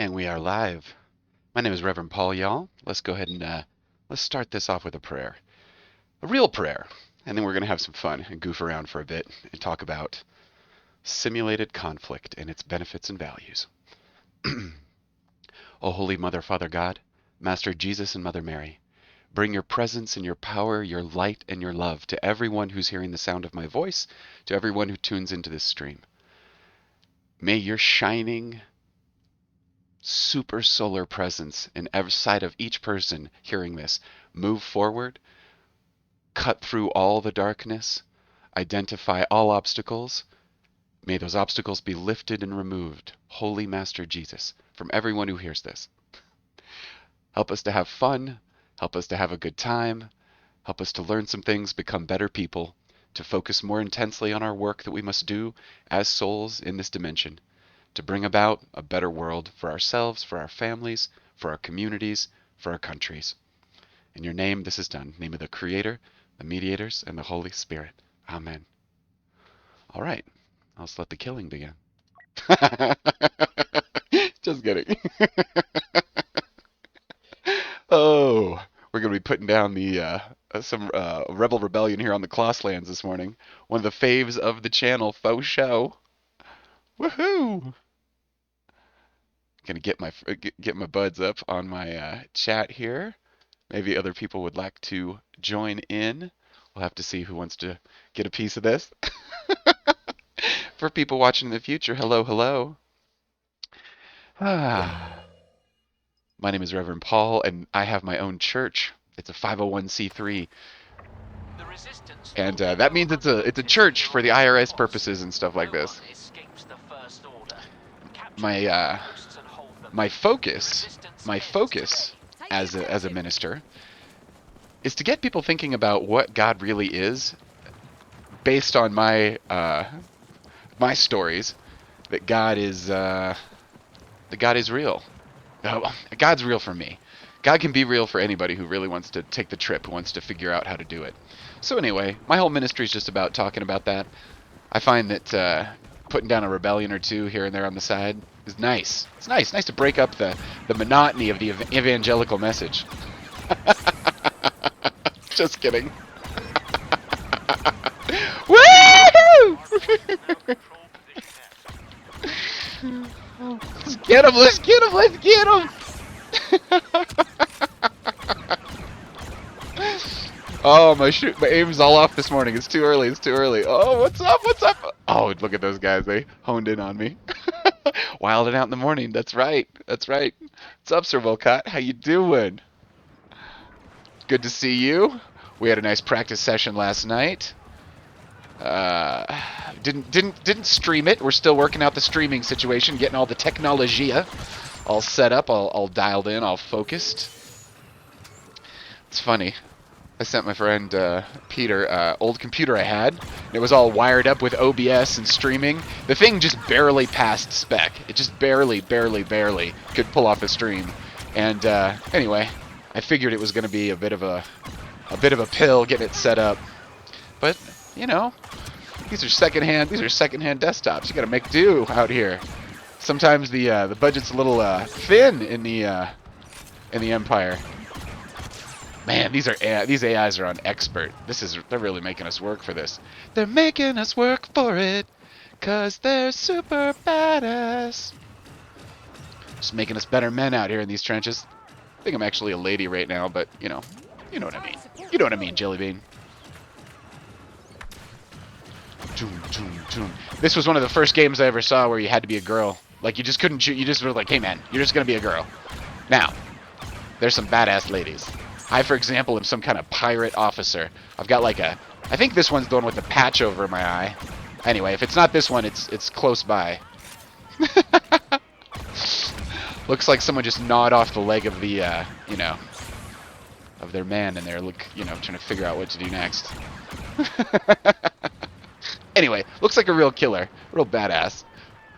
And we are live. My name is Reverend Paul, y'all. Let's go ahead and let's start this off with a prayer. A real prayer. And then we're going to have some fun and goof around for a bit and talk about simulated conflict and its benefits and values. O Holy Mother, Father God, Master Jesus and Mother Mary, bring your presence and your power, your light and your love to everyone who's hearing the sound of my voice, to everyone who tunes into this stream. May your shining super solar presence in every side of each person hearing this move forward, cut through all the darkness, identify all obstacles. May those obstacles be lifted and removed, Holy Master Jesus, from everyone who hears this. Help us to have fun, help us to have a good time, help us to learn some things, become better people, to focus more intensely on our work that we must do as souls in this dimension, to bring about a better world for ourselves, for our families, for our communities, for our countries. In your name this is done. In the name of the Creator, the Mediators, and the Holy Spirit. Amen. All right. Let's let the killing begin. Just kidding. Oh, we're going to be putting down the some Rebel Rebellion here on the Klosslands this morning. One of the faves of the channel, faux show. Woohoo! Gonna get my buds up on my chat here. Maybe other people would like to join in. We'll have to see who wants to get a piece of this. For people watching in the future, hello, hello. My name is Reverend Paul, and I have my own church. It's a 501c3, and that means it's a church for the IRS purposes and stuff like this. My focus as a minister is to get people thinking about what God really is, based on my my stories, that God is real. God's real for me. God can be real for anybody who really wants to take the trip, who wants to figure out how to do it. So anyway, my whole ministry is just about talking about that. I find that putting down a rebellion or two here and there on the side is nice. It's nice to break up the monotony of the evangelical message. Just kidding. Woo! Let's get him! Let's get him! Let's get him! Oh, my aim's all off this morning. It's too early. It's too early. Oh, what's up? What's up? Oh, look at those guys. They honed in on me. Wilding out in the morning. That's right. That's right. What's up, Sir Volcott? How you doing? Good to see you. We had a nice practice session last night. Didn't stream it. We're still working out the streaming situation, getting all the technologia all set up, all dialed in, all focused. It's funny. I sent my friend Peter old computer I had. It was all wired up with OBS and streaming. The thing just barely passed spec. It just barely could pull off a stream. And anyway, I figured it was going to be a bit of a pill getting it set up. But you know, these are secondhand desktops. You got to make do out here. Sometimes the budget's a little thin in the Empire. Man, these AIs are on expert. They're really making us work for this. They're making us work for it, 'cause they're super badass. Just making us better men out here in these trenches. I think I'm actually a lady right now, but you know what I mean. You know what I mean, Jellybean. This was one of the first games I ever saw where you had to be a girl. Like, you just couldn't shoot. You just were like, hey man, you're just gonna be a girl. Now, there's some badass ladies. I, for example, am some kind of pirate officer. I've got like I think this one's the one with the patch over my eye. Anyway, if it's not this one, it's close by. Looks like someone just gnawed off the leg of the, of their man, and they're trying to figure out what to do next. Anyway, looks like a real killer, real badass.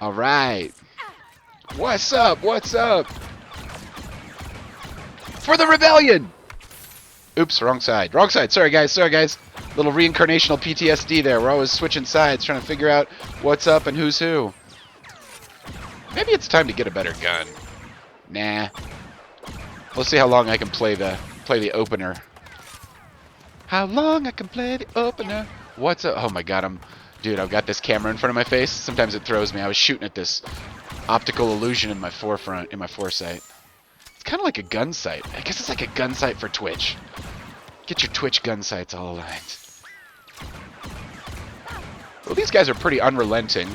All right. What's up? What's up? For the rebellion! Oops, wrong side. Wrong side. Sorry, guys. Little reincarnational PTSD there. We're always switching sides, trying to figure out what's up and who's who. Maybe it's time to get a better gun. Nah. Let's see how long I can play the opener. How long I can play the opener. What's up? Oh my god, dude, I've got this camera in front of my face. Sometimes it throws me. I was shooting at this optical illusion in my forefront, in my foresight. It's kind of like a gun sight. I guess it's like a gun sight for Twitch. Get your Twitch gun sights all aligned. Well, these guys are pretty unrelenting.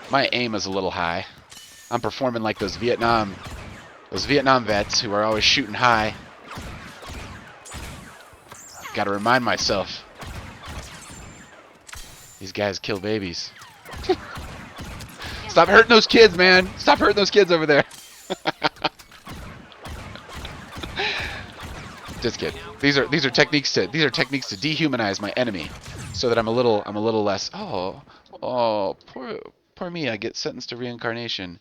My aim is a little high. I'm performing like those Vietnam vets who are always shooting high. Gotta remind myself. These guys kill babies. Stop hurting those kids, man. Stop hurting those kids over there. Just kidding. These are techniques to dehumanize my enemy, so that I'm a little less. Poor me. I get sentenced to reincarnation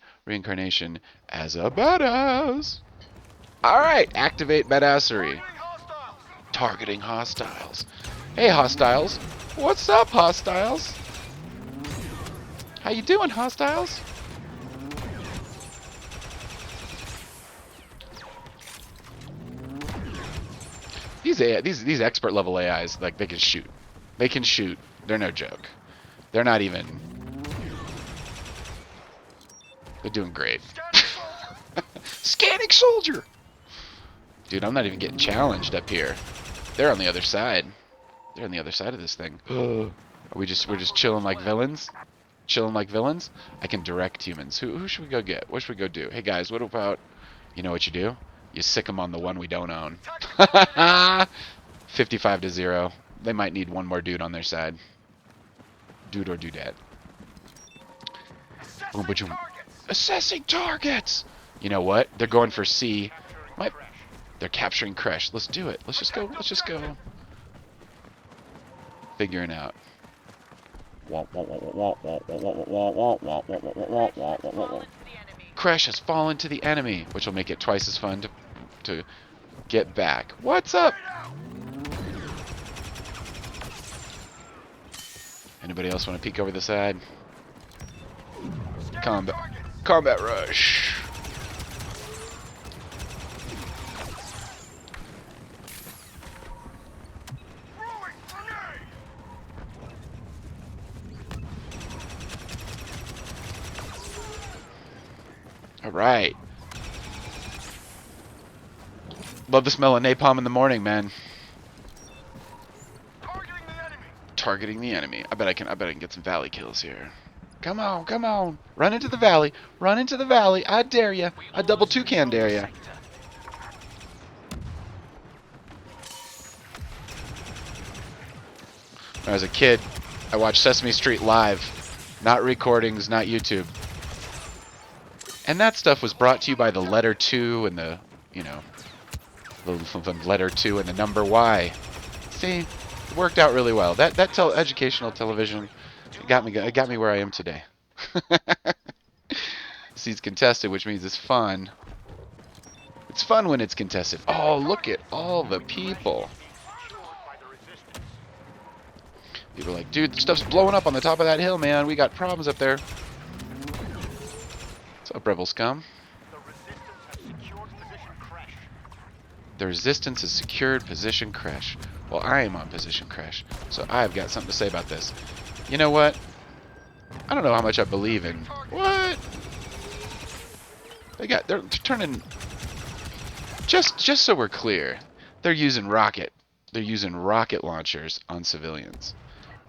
as a badass. All right, activate badassery. Targeting hostiles. Hey, hostiles. What's up, hostiles? How you doing, hostiles? These expert level AIs, like, they can shoot. They can shoot. They're no joke. They're not even. They're doing great. Scanning soldier. Dude, I'm not even getting challenged up here. They're on the other side. They're on the other side of this thing. We're just chilling like villains? Chilling like villains? I can direct humans. Who should we go get? What should we go do? Hey guys, what about, you know what you do? You sick them on the one we don't own. 55-0. They might need one more dude on their side. Dude or dudette. Assessing targets! You know what? They're going for C. They're capturing Crash. Let's do it. Let's just go. Figuring out. Crash has fallen to the enemy, which will make it twice as fun to get back. What's up? Anybody else want to peek over the side? Combat rush. All right. Love the smell of napalm in the morning, man. Targeting the enemy. I bet I can get some valley kills here. Come on. Run into the valley. I dare ya. I double toucan dare ya. When I was a kid, I watched Sesame Street live. Not recordings, not YouTube. And that stuff was brought to you by the letter 2 and the, you know, the letter 2 and the number Y. See, it worked out really well. That educational television got me where I am today. See, it's contested, which means it's fun. It's fun when it's contested. Oh, look at all the people. People are like, dude, the stuff's blowing up on the top of that hill, man. We got problems up there. What's up, rebel scum? The resistance has secured position crash. Well, I am on position crash, so I've got something to say about this. You know what? I don't know how much I believe in. What? They're turning. Just so we're clear, they're using rocket launchers on civilians.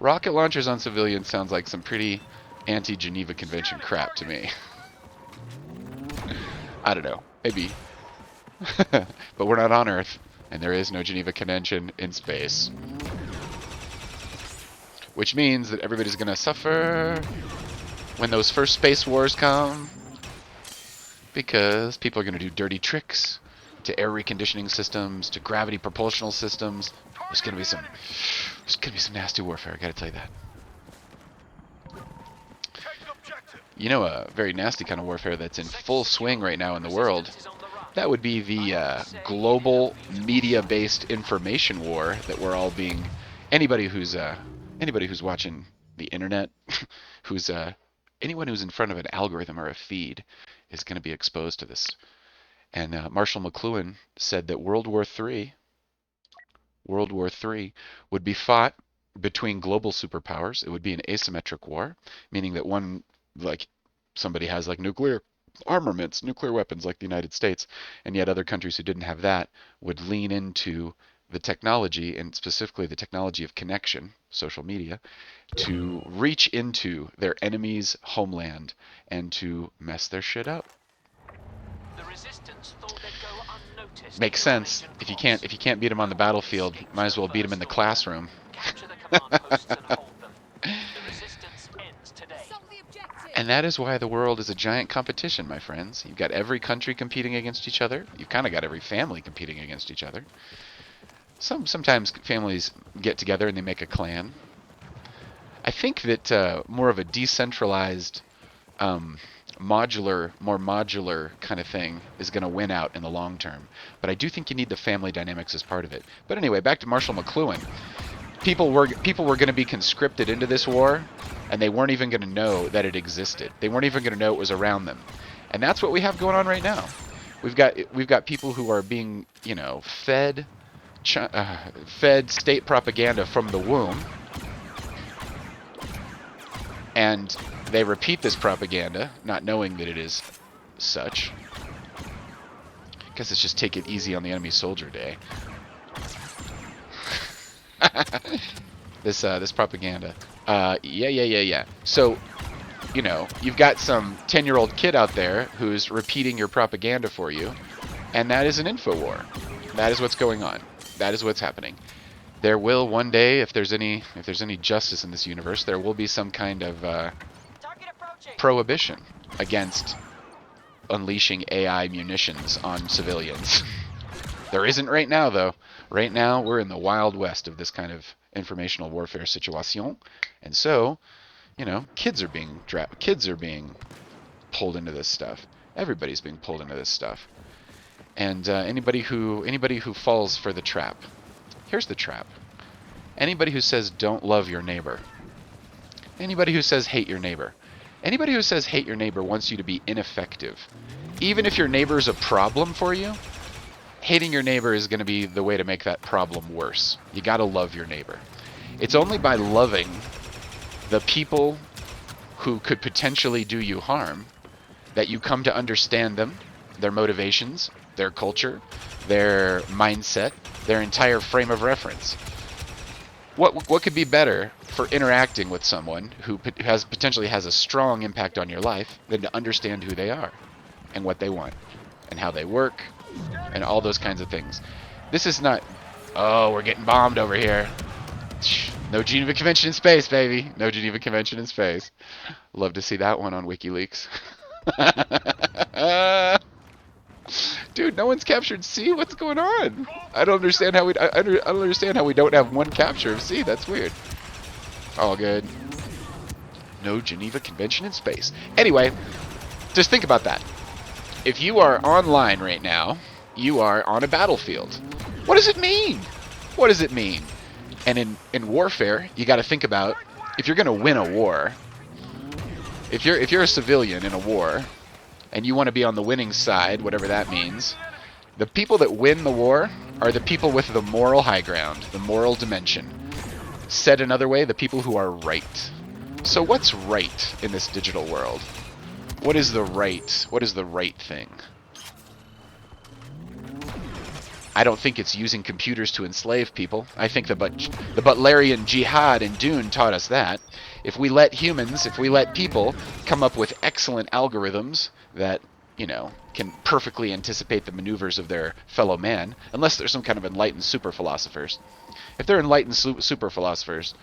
Rocket launchers on civilians sounds like some pretty anti-Geneva Convention crap to me. I don't know. Maybe. But we're not on Earth, and there is no Geneva Convention in space. Which means that everybody's going to suffer when those first space wars come. Because people are going to do dirty tricks to air reconditioning systems, to gravity propulsional systems. There's going to be some nasty warfare, I got to tell you that. You know, a very nasty kind of warfare that's in full swing right now in the world. That would be the global media-based information war that we're all being. Anybody who's watching the internet, anyone who's in front of an algorithm or a feed, is going to be exposed to this. And Marshall McLuhan said that World War III would be fought between global superpowers. It would be an asymmetric war, meaning that one, like somebody has like nuclear armaments, nuclear weapons like the United States, and yet other countries who didn't have that would lean into the technology, and specifically the technology of connection, social media, to reach into their enemy's homeland and to mess their shit up. The resistance thought they'd go unnoticed. Makes sense. If you can't beat them on the battlefield, might as well beat them in the classroom. Capture the command posts and hold them. The resistance ends today. And that is why the world is a giant competition, my friends. You've got every country competing against each other. You've kind of got every family competing against each other. Sometimes families get together and they make a clan. I think that more of a decentralized, more modular kind of thing is going to win out in the long term. But I do think you need the family dynamics as part of it. But anyway, back to Marshall McLuhan. People were going to be conscripted into this war, and they weren't even going to know that it existed. They weren't even going to know it was around them. And that's what we have going on right now. We've got people who are being, fed state propaganda from the womb, and they repeat this propaganda, not knowing that it is such. I guess it's just take it easy on the enemy soldier day. This propaganda. Yeah. So, you've got some 10-year-old kid out there who's repeating your propaganda for you, and that is an info war. That is what's going on. That is what's happening. There will one day, if there's any justice in this universe, there will be some kind of prohibition against unleashing AI munitions on civilians. There isn't right now, though. Right now, we're in the wild west of this kind of informational warfare situation, and so, kids are being pulled into this stuff. Everybody's being pulled into this stuff, and anybody who falls for the trap. Here's the trap. Anybody who says don't love your neighbor. Anybody who says hate your neighbor. Anybody who says hate your neighbor wants you to be ineffective. Even if your neighbor is a problem for you, hating your neighbor is going to be the way to make that problem worse. You got to love your neighbor. It's only by loving the people who could potentially do you harm that you come to understand them, their motivations, their culture, their mindset, their entire frame of reference. What could be better for interacting with someone who potentially has a strong impact on your life than to understand who they are and what they want and how they work and all those kinds of things. This is not, oh, we're getting bombed over here. No Geneva Convention in space, baby. No Geneva Convention in space. Love to see that one on WikiLeaks. Dude, no one's captured C. What's going on? I don't understand how I don't understand how we don't have one capture of C. That's weird. All good. No Geneva Convention in space. Anyway, just think about that. If you are online right now, you are on a battlefield. What does it mean? What does it mean? And in warfare, you got to think about, if you're going to win a war, if you're a civilian in a war, and you want to be on the winning side, whatever that means, the people that win the war are the people with the moral high ground, the moral dimension. Said another way, the people who are right. So what's right in this digital world? What is the right thing? I don't think it's using computers to enslave people. I think the Butlerian jihad in Dune taught us that. If we let people come up with excellent algorithms that, can perfectly anticipate the maneuvers of their fellow man, unless they're some kind of enlightened super philosophers. If they're enlightened super philosophers,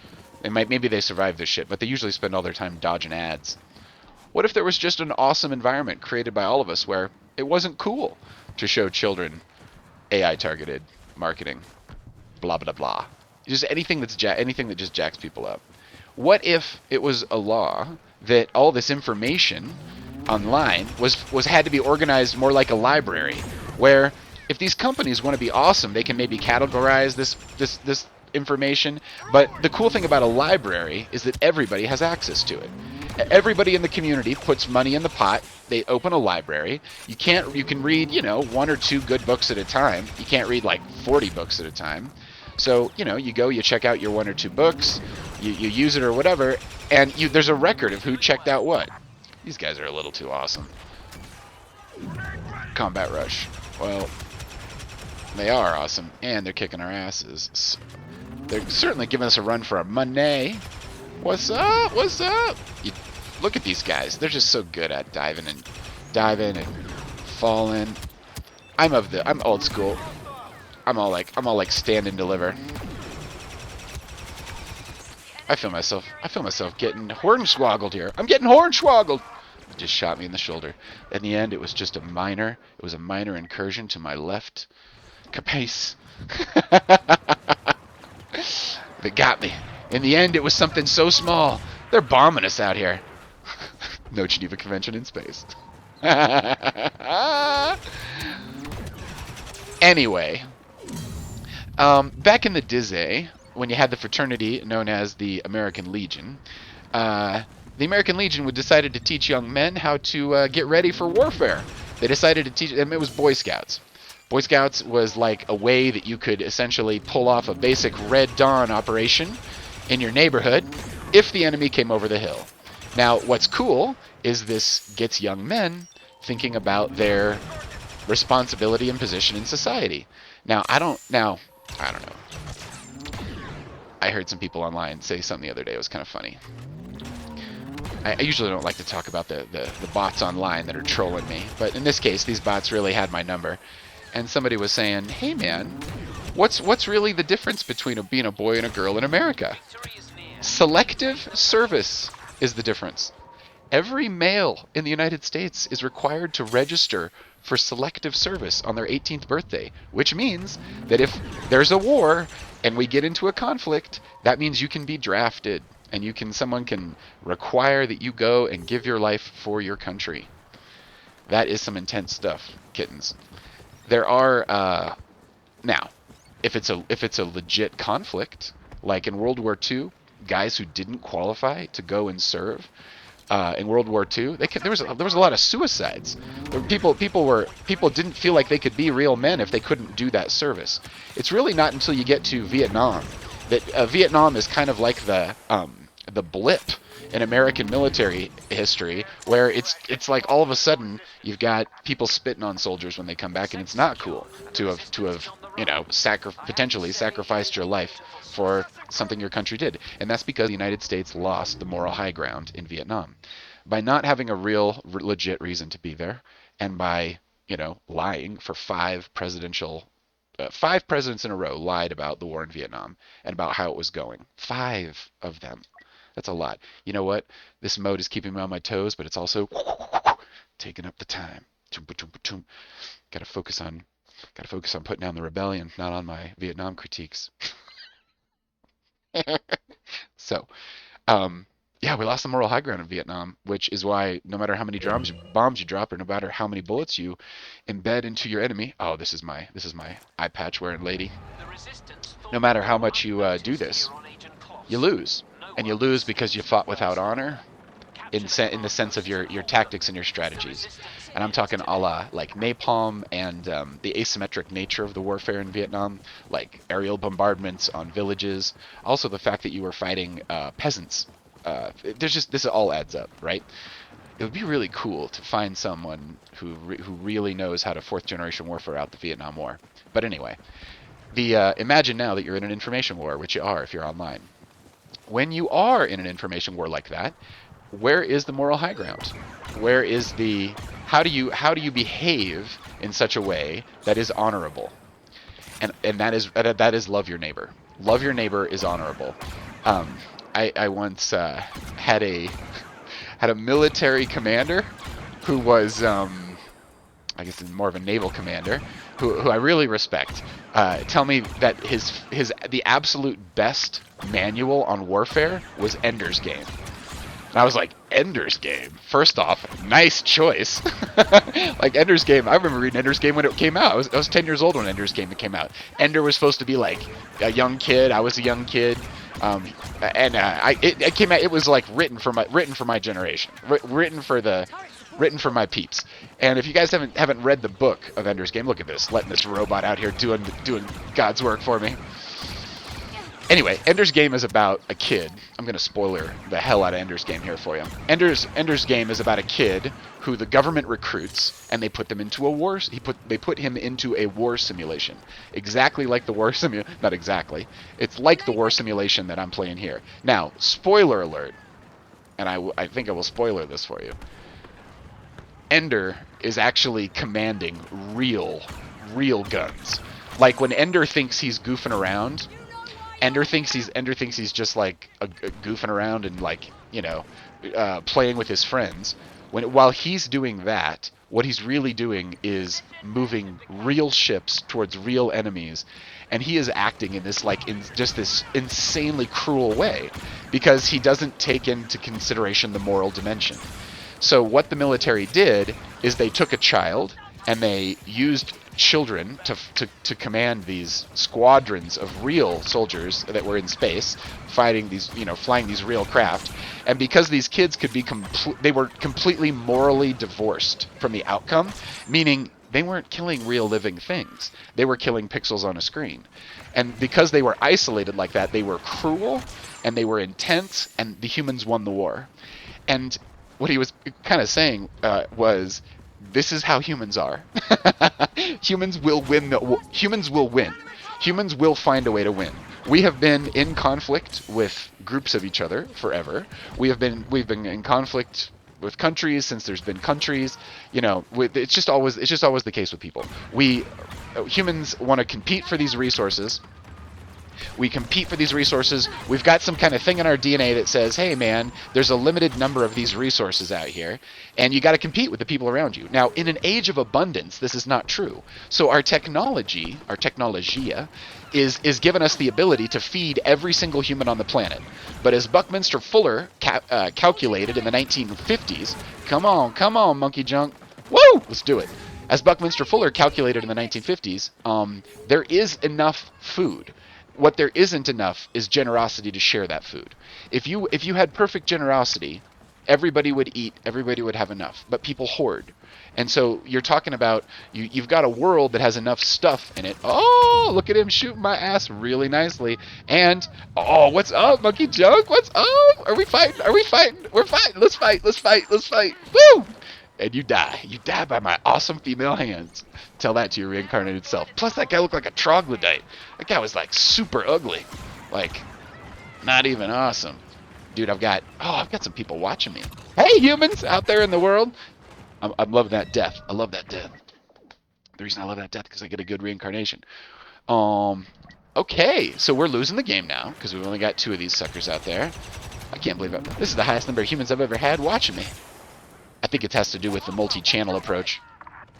maybe they survive this shit, but they usually spend all their time dodging ads. What if there was just an awesome environment created by all of us where it wasn't cool to show children AI targeted marketing, blah blah blah, just anything that just jacks people up? What if it was a law that all this information online had to be organized more like a library, where if these companies want to be awesome, they can maybe categorize this information, but the cool thing about a library is that everybody has access to it. everybody in the community puts money in the pot. They open a library. You can read, 1 or 2 good books at a time. You can't read like 40 books at a time. So, you go, you check out your 1 or 2 books, you use it or whatever, and there's a record of who checked out what. These guys are a little too awesome. Combat rush. Well, they are awesome, and they're kicking our asses. They're certainly giving us a run for our money. What's up? What's up? Look at these guys. They're just so good at diving and falling. I'm old school. I'm all like stand and deliver. I feel myself getting hornswoggled here. I'm getting hornswoggled. It just shot me in the shoulder. In the end, it was just a minor incursion to my left capace. They got me. In the end, it was something so small. They're bombing us out here. No Geneva Convention in space. Anyway, back in the Dizzy, when you had the fraternity known as the American Legion, the American Legion decided to teach young men how to get ready for warfare. They decided to teach them. It was Boy Scouts. Boy Scouts was like a way that you could essentially pull off a basic Red Dawn operation in your neighborhood if the enemy came over the hill. Now, what's cool is this gets young men thinking about their responsibility and position in society. Now, I don't know. I heard some people online say something the other day. It was kind of funny. I usually don't like to talk about the bots online that are trolling me, but in this case, these bots really had my number. And somebody was saying, "Hey man, what's really the difference between being a boy and a girl in America? Selective service is the difference. Every male in the United States is required to register for selective service on their 18th birthday, which means that if there's a war and we get into a conflict, that means you can be drafted and someone can require that you go and give your life for your country." That is some intense stuff, kittens. There are now, if it's a legit conflict, like in World War II, guys who didn't qualify to go and serve in World War II, there was a lot of suicides. People didn't feel like they could be real men if they couldn't do that service. It's really not until you get to Vietnam that Vietnam is kind of like the blip in American military history, where it's like all of a sudden you've got people spitting on soldiers when they come back, and it's not cool to have potentially sacrificed your life for something your country did. And that's because the United States lost the moral high ground in Vietnam by not having a real legit reason to be there, and by lying for 5 presidents in a row lied about the war in Vietnam and about how it was going. 5 of them. That's a lot. You know what? This mode is keeping me on my toes, but it's also taking up the time. Gotta focus on putting down the rebellion, not on my Vietnam critiques. So, yeah, we lost the moral high ground in Vietnam, which is why no matter how many bombs you drop, or no matter how many bullets you embed into your enemy. Oh, this is my eye patch wearing lady. No matter how much you do this, you lose. And you lose because you fought without honor, in the sense of your tactics and your strategies. And I'm talking a la like napalm and the asymmetric nature of the warfare in Vietnam, like aerial bombardments on villages. Also the fact that you were fighting peasants. This all adds up, right? It would be really cool to find someone who really knows how to 4th generation warfare out the Vietnam War. But anyway, imagine now that you're in an information war, which you are if you're online. When you are in an information war like that, where is the moral high ground? Where is how do you behave in such a way that is honorable? And that is love your neighbor. Love your neighbor is honorable. I once had a military commander who was I guess more of a naval commander who I really respect. Tell me that the absolute best manual on warfare was Ender's Game. And I was like, Ender's Game? First off, nice choice. Like Ender's Game, I remember reading Ender's Game when it came out. I was 10 years old when Ender's Game came out. Ender was supposed to be like a young kid. I was a young kid. It came out. It was like written for my generation, written for my peeps. And if you guys haven't read the book of Ender's Game, look at this, letting this robot out here doing God's work for me. Anyway, Ender's Game is about a kid. I'm going to spoiler the hell out of Ender's Game here for you. Ender's Game is about a kid who the government recruits, and they put them into a war. They put him into a war simulation, exactly like the war simulation. Not exactly. It's like the war simulation that I'm playing here. Now, spoiler alert, and I think I will spoiler this for you. Ender is actually commanding real guns. Like when Ender thinks he's goofing around. Ender thinks he's just like a goofing around and like, playing with his friends. While he's doing that, what he's really doing is moving real ships towards real enemies, and he is acting in this just this insanely cruel way because he doesn't take into consideration the moral dimension. So what the military did is they took a child and they used children to command these squadrons of real soldiers that were in space fighting these, flying these real craft. And because these kids could be they were completely morally divorced from the outcome, meaning they weren't killing real living things. They were killing pixels on a screen. And because they were isolated like that, they were cruel and they were intense, and the humans won the war. And what he was kind of saying was, this is how humans are. Humans will win. Humans will win. Humans will find a way to win. We have been in conflict with groups of each other forever. We've been in conflict with countries since there's been countries. It's just always the case with people. Humans want to compete for these resources. We compete for these resources. We've got some kind of thing in our DNA that says, hey man, there's a limited number of these resources out here, and you got to compete with the people around you. Now, in an age of abundance, this is not true. So our technologia, is given us the ability to feed every single human on the planet. But as Buckminster Fuller calculated in the 1950s, come on, monkey junk, woo, let's do it. As Buckminster Fuller calculated in the 1950s, there is enough food. What there isn't enough is generosity to share that food. If you had perfect generosity, everybody would eat, everybody would have enough, but people hoard. And so you're talking about you've got a world that has enough stuff in it. Oh, look at him shooting my ass really nicely. And what's up, monkey junk? What's up? Are we fighting? We're fighting. Let's fight. Woo! And you die. You die by my awesome female hands. Tell that to your reincarnated self. Plus, that guy looked like a troglodyte. That guy was like super ugly. Like, not even awesome. Dude, I've got some people watching me. Hey, humans out there in the world. I'm loving that death. I love that death. The reason I love that death because I get a good reincarnation. Okay, so we're losing the game now because we've only got 2 of these suckers out there. I can't believe it. This is the highest number of humans I've ever had watching me. I think it has to do with the multi-channel approach.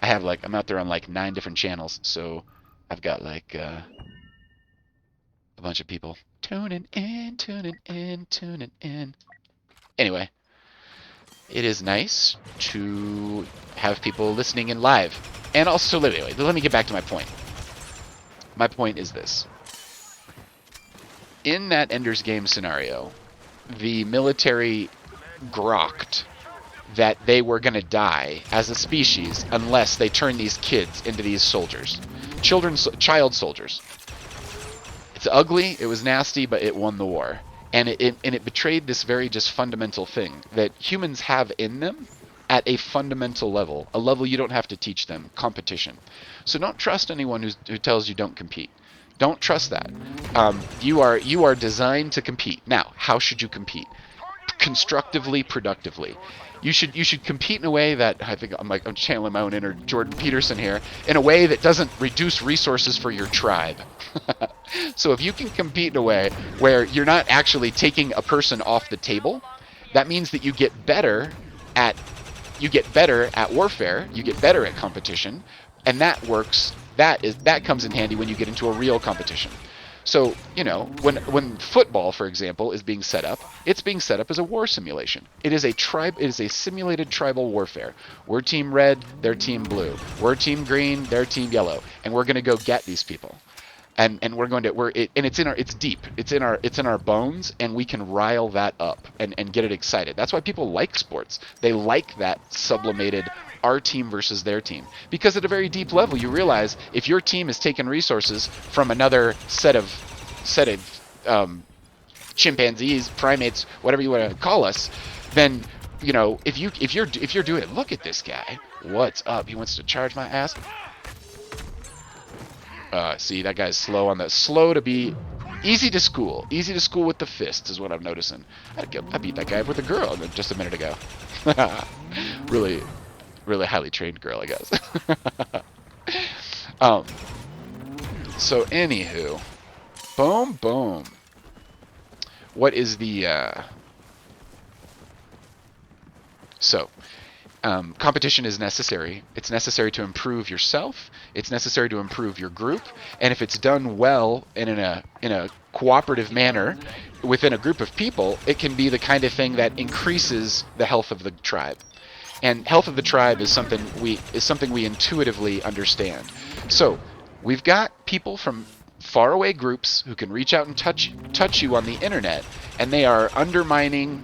I'm out there on like 9 different channels, so I've got like a bunch of people tuning in. Anyway, it is nice to have people listening in live. And also, anyway, let me get back to my point. My point is this. In that Ender's Game scenario, the military grokked that they were going to die as a species unless they turn these kids into these soldiers. Child soldiers. It's ugly, it was nasty, but it won the war. And it betrayed this very just fundamental thing that humans have in them at a fundamental level, a level you don't have to teach them, competition. So don't trust anyone who tells you don't compete. Don't trust that. You are designed to compete. Now, how should you compete? Constructively, productively. You should compete in a way that I'm channeling my own inner Jordan Peterson here, in a way that doesn't reduce resources for your tribe. So if you can compete in a way where you're not actually taking a person off the table, that means that you get better at warfare, you get better at competition, and that works. That comes in handy when you get into a real competition. So, when football, for example, is being set up, it's being set up as a war simulation. It is a simulated tribal warfare. We're team red, they're team blue. We're team green, they're team yellow. And we're going to go get these people. and we're going to and it's deep. It's in our bones, and we can rile that up and get it excited. That's why people like sports. They like that sublimated our team versus their team, because at a very deep level you realize if your team is taking resources from another set of chimpanzees, primates, whatever you want to call us, then if you're doing it, look at this guy. What's up? He wants to charge my ass. See, that guy's slow to be easy to school. Easy to school with the fists is what I'm noticing. I beat that guy with a girl just a minute ago. Really, really highly trained girl, I guess. um. So anywho, boom, boom. What is the so? Competition is necessary. It's necessary to improve yourself. It's necessary to improve your group. And if it's done well and in a cooperative manner within a group of people, it can be the kind of thing that increases the health of the tribe. And health of the tribe is something we intuitively understand. So we've got people from faraway groups who can reach out and touch you on the internet, and they are undermining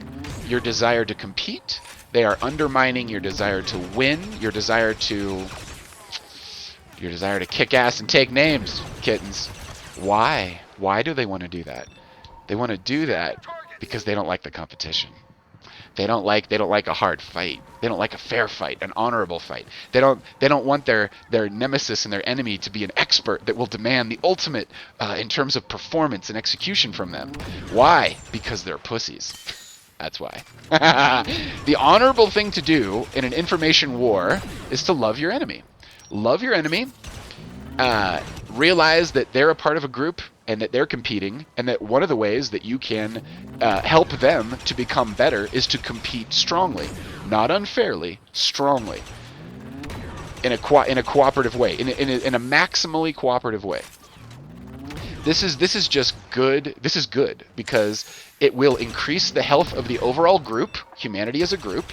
your desire to compete. They are undermining your desire to win, your desire to kick ass and take names, kittens. Why? Why do they want to do that? They want to do that because they don't like the competition. They don't like a hard fight. They don't like a fair fight, an honorable fight. They don't want their nemesis and their enemy to be an expert that will demand the ultimate in terms of performance and execution from them. Why? Because they're pussies. That's why. The honorable thing to do in an information war is to love your enemy. Love your enemy. Realize that they're a part of a group and that they're competing, and that one of the ways that you can help them to become better is to compete strongly, not unfairly, strongly, in a cooperative way, in a maximally cooperative way. This is just good. This is good because it will increase the health of the overall group, humanity as a group.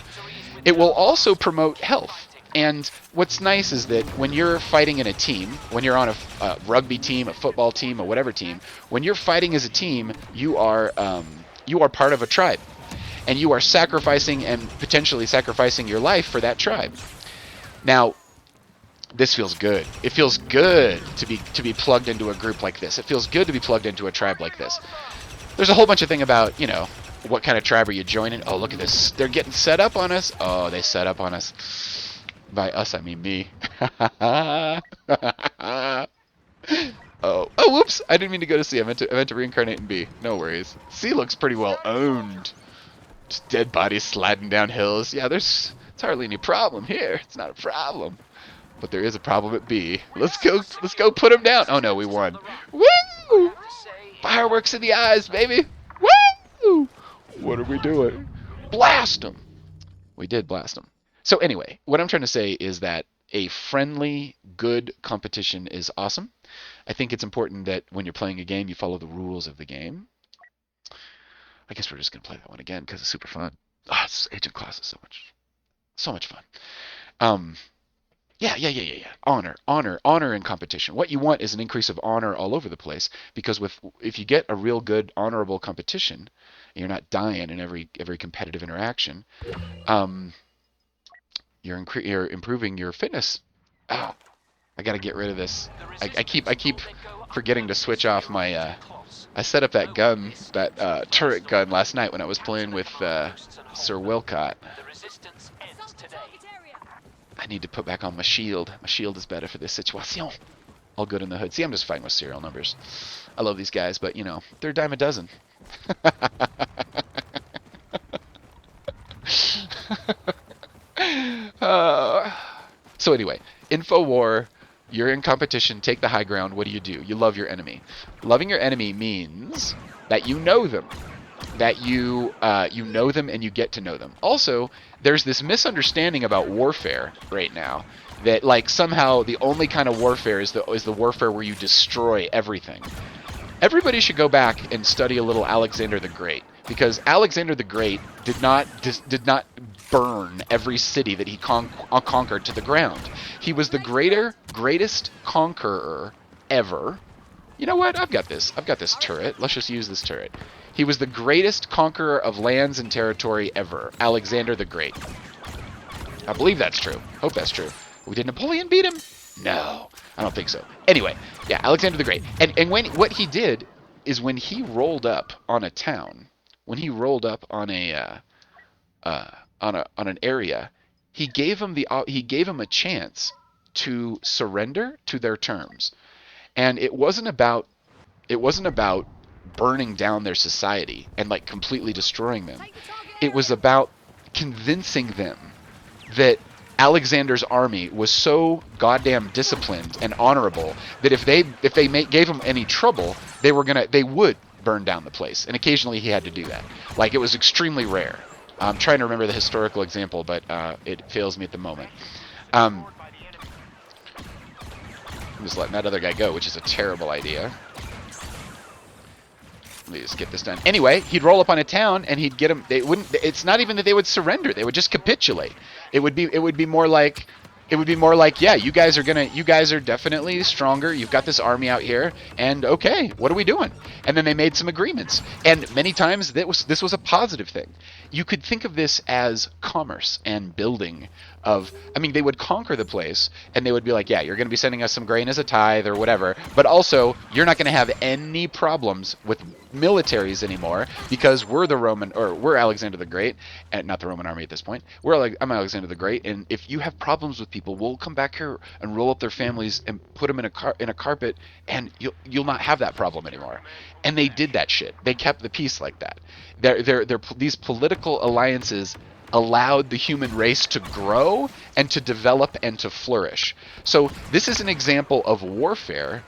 It will also promote health. And what's nice is that when you're fighting in a team, when you're on a rugby team, a football team, or whatever team, when you're fighting as a team, you are part of a tribe, and you are sacrificing and potentially sacrificing your life for that tribe. Now, this feels good. It feels good to be plugged into a group like this. It feels good to be plugged into a tribe like this. There's a whole bunch of thing about, what kind of tribe are you joining? Oh, look at this. They're getting set up on us. Oh, they set up on us. By us, I mean me. Oh, whoops! I didn't mean to go to C. I meant to reincarnate in B. No worries. C looks pretty well owned. Just dead bodies sliding down hills. Yeah, it's hardly any problem here. It's not a problem. But there is a problem at B. Let's go put him down. Oh no, we won. Woo! Fireworks in the eyes, baby. Woo! What are we doing? Blast them. We did blast them. So anyway, what I'm trying to say is that a friendly, good competition is awesome. I think it's important that when you're playing a game, you follow the rules of the game. I guess we're just going to play that one again because it's super fun. Agent Class is so much fun. Yeah. Honor in competition. What you want is an increase of honor all over the place, because if you get a real good, honorable competition, and you're not dying in every competitive interaction, you're improving your fitness. Oh, I gotta get rid of this. I keep forgetting to switch off my. I set up that gun, that turret gun last night when I was playing with Sir Wilcott. I need to put back on my shield. My shield is better for this situation. All good in the hood. See, I'm just fighting with serial numbers. I love these guys, but they're a dime a dozen. So anyway, InfoWar, you're in competition, take the high ground. What do? You love your enemy. Loving your enemy means that you know them. That you know them and you get to know them. Also, there's this misunderstanding about warfare right now that somehow the only kind of warfare is the warfare where you destroy everything. Everybody should go back and study a little Alexander the Great, because Alexander the Great did not burn every city that he conquered to the ground. He was the greatest conqueror ever You know what? I've got this. I've got this turret. Let's just use this turret. He was the greatest conqueror of lands and territory ever. Alexander the Great. I believe that's true. Hope that's true. Did Napoleon beat him? No, I don't think so. Anyway, yeah, Alexander the Great. And what he did is when he rolled up on a town, when he rolled up on an area, he gave him a chance to surrender to their terms. And it wasn't about burning down their society and like completely destroying them. It was about convincing them that Alexander's army was so goddamn disciplined and honorable that if they gave him any trouble, they would burn down the place. And occasionally he had to do that. Like, it was extremely rare. I'm trying to remember the historical example, but it fails me at the moment. I'm just letting that other guy go, which is a terrible idea. Let me just get this done. Anyway, he'd roll up on a town and he'd get them. They wouldn't. It's not even that they would surrender. They would just capitulate. It would be more like, yeah, you guys are definitely stronger. You've got this army out here, and okay, what are we doing? And then they made some agreements, and many times this was a positive thing. You could think of this as commerce and building. They would conquer the place, and they would be like, yeah, you're going to be sending us some grain as a tithe or whatever, but also you're not going to have any problems with militaries anymore because we're Alexander the Great, and not the Roman army at this point. I'm Alexander the Great, and if you have problems with people, we'll come back here and roll up their families and put them in a carpet, and you'll not have that problem anymore. And they did that shit. They kept the peace like that. These political alliances allowed the human race to grow and to develop and to flourish. So this is an example of warfare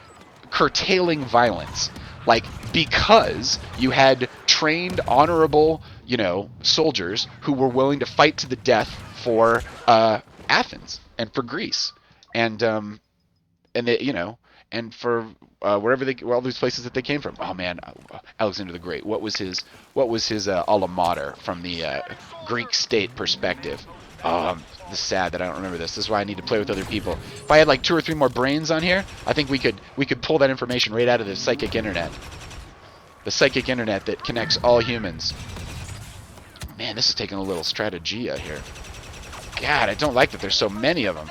curtailing violence. Like, because you had trained, honorable, soldiers who were willing to fight to the death for Athens and for Greece, and and for all these places that they came from. Oh man, Alexander the Great. What was his alma mater from the Greek state perspective? Oh, I'm sad that I don't remember this. This is why I need to play with other people. If I had like 2 or 3 more brains on here, I think we could pull that information right out of the psychic internet. The psychic internet that connects all humans. Man, this is taking a little strategia here. God, I don't like that there's so many of them.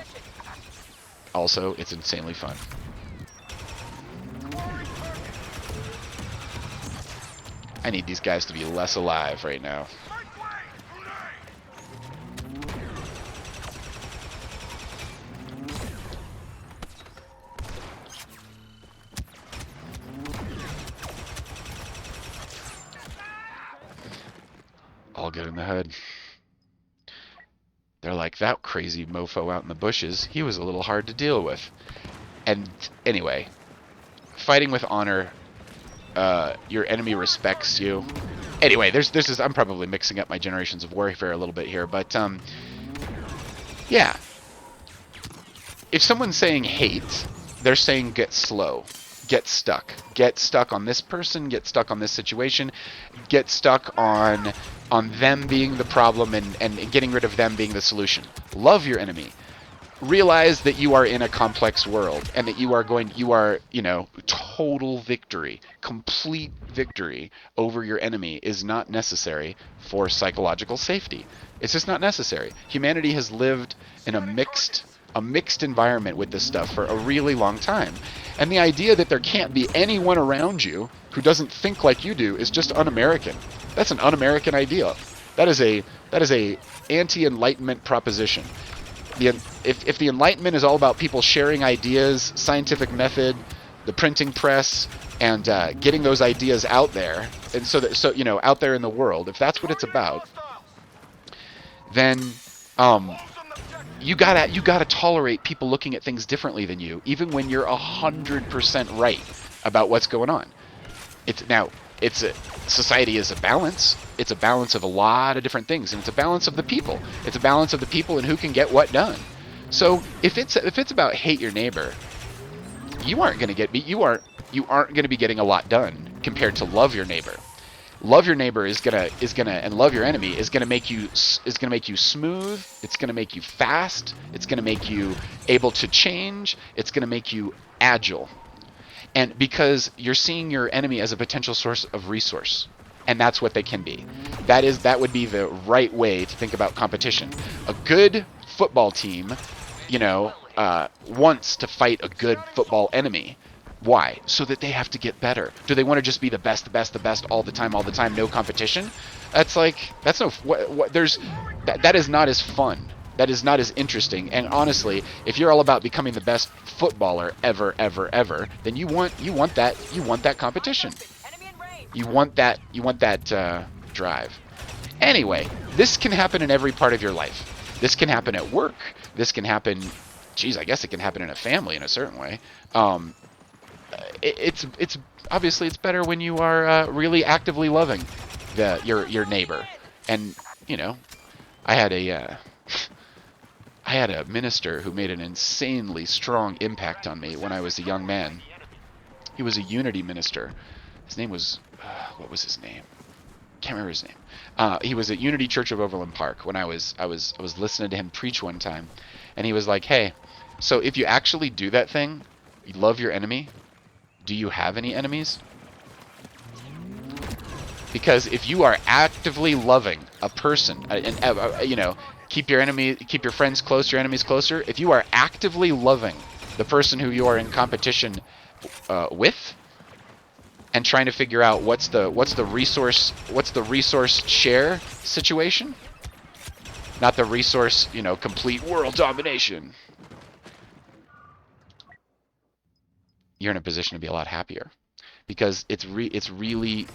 Also, it's insanely fun. I need these guys to be less alive right now. All good in the head. They're like, that crazy mofo out in the bushes, he was a little hard to deal with. And anyway, fighting with honor, your enemy respects you. Anyway, there's this. I'm probably mixing up my generations of warfare a little bit here, but yeah. If someone's saying hate, they're saying get slow, get stuck on this person, get stuck on this situation, get stuck on them being the problem and getting rid of them being the solution. Love your enemy. Realize that you are in a complex world and that you are total victory, complete victory over your enemy is not necessary for psychological safety. It's just not necessary. Humanity has lived in a mixed environment with this stuff for a really long time. And the idea that there can't be anyone around you who doesn't think like you do is just un-American. That's an un-American idea. That is a anti-enlightenment proposition. If the Enlightenment is all about people sharing ideas, scientific method, the printing press, and getting those ideas out there, and out there in the world, if that's what it's about, then you gotta tolerate people looking at things differently than you, even when you're 100% right about what's going on. Society is a balance. It's a balance of a lot of different things, and it's a balance of the people. It's a balance of the people and who can get what done. So if it's about hate your neighbor, you aren't going to be getting a lot done compared to love your neighbor. Love your neighbor and love your enemy is gonna make you smooth. It's gonna make you fast. It's gonna make you able to change. It's gonna make you agile. And because you're seeing your enemy as a potential source of resource, and that's what they can be. That would be the right way to think about competition. A good football team, wants to fight a good football enemy. Why? So that they have to get better. Do they want to just be the best, the best, the best all the time, no competition? That's no what there's that is not as fun. That is not as interesting. And honestly, if you're all about becoming the best footballer ever, then you want that competition. You want that drive. Anyway, this can happen in every part of your life. This can happen at work. This can happen. Geez, I guess it can happen in a family in a certain way. It's obviously it's better when you are really actively loving your neighbor. And I had a I had a minister who made an insanely strong impact on me when I was a young man. He was a unity minister. His name was what was his name? Can't remember his name. He was at Unity Church of Overland Park when I was listening to him preach one time, and he was like, "Hey, so if you actually do that thing, you love your enemy. Do you have any enemies? Because if you are actively loving a person, keep your friends close, your enemies closer. If you are actively loving the person who you are in competition with, and trying to figure out what's the resource share situation, not the resource, complete world domination, you're in a position to be a lot happier. Because it's really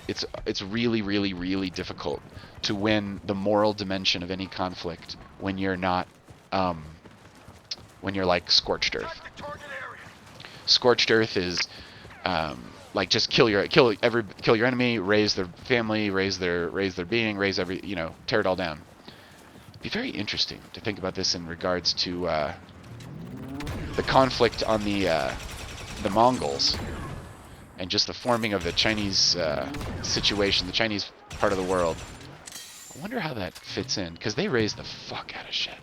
difficult to win the moral dimension of any conflict when you're not when you're like scorched earth. Scorched earth is like just kill your enemy, raise their family, raise their being, tear it all down. It'd be very interesting to think about this in regards to the conflict on the Mongols. And just the forming of the Chinese situation, the Chinese part of the world. I wonder how that fits in, because they raise the fuck out of shit.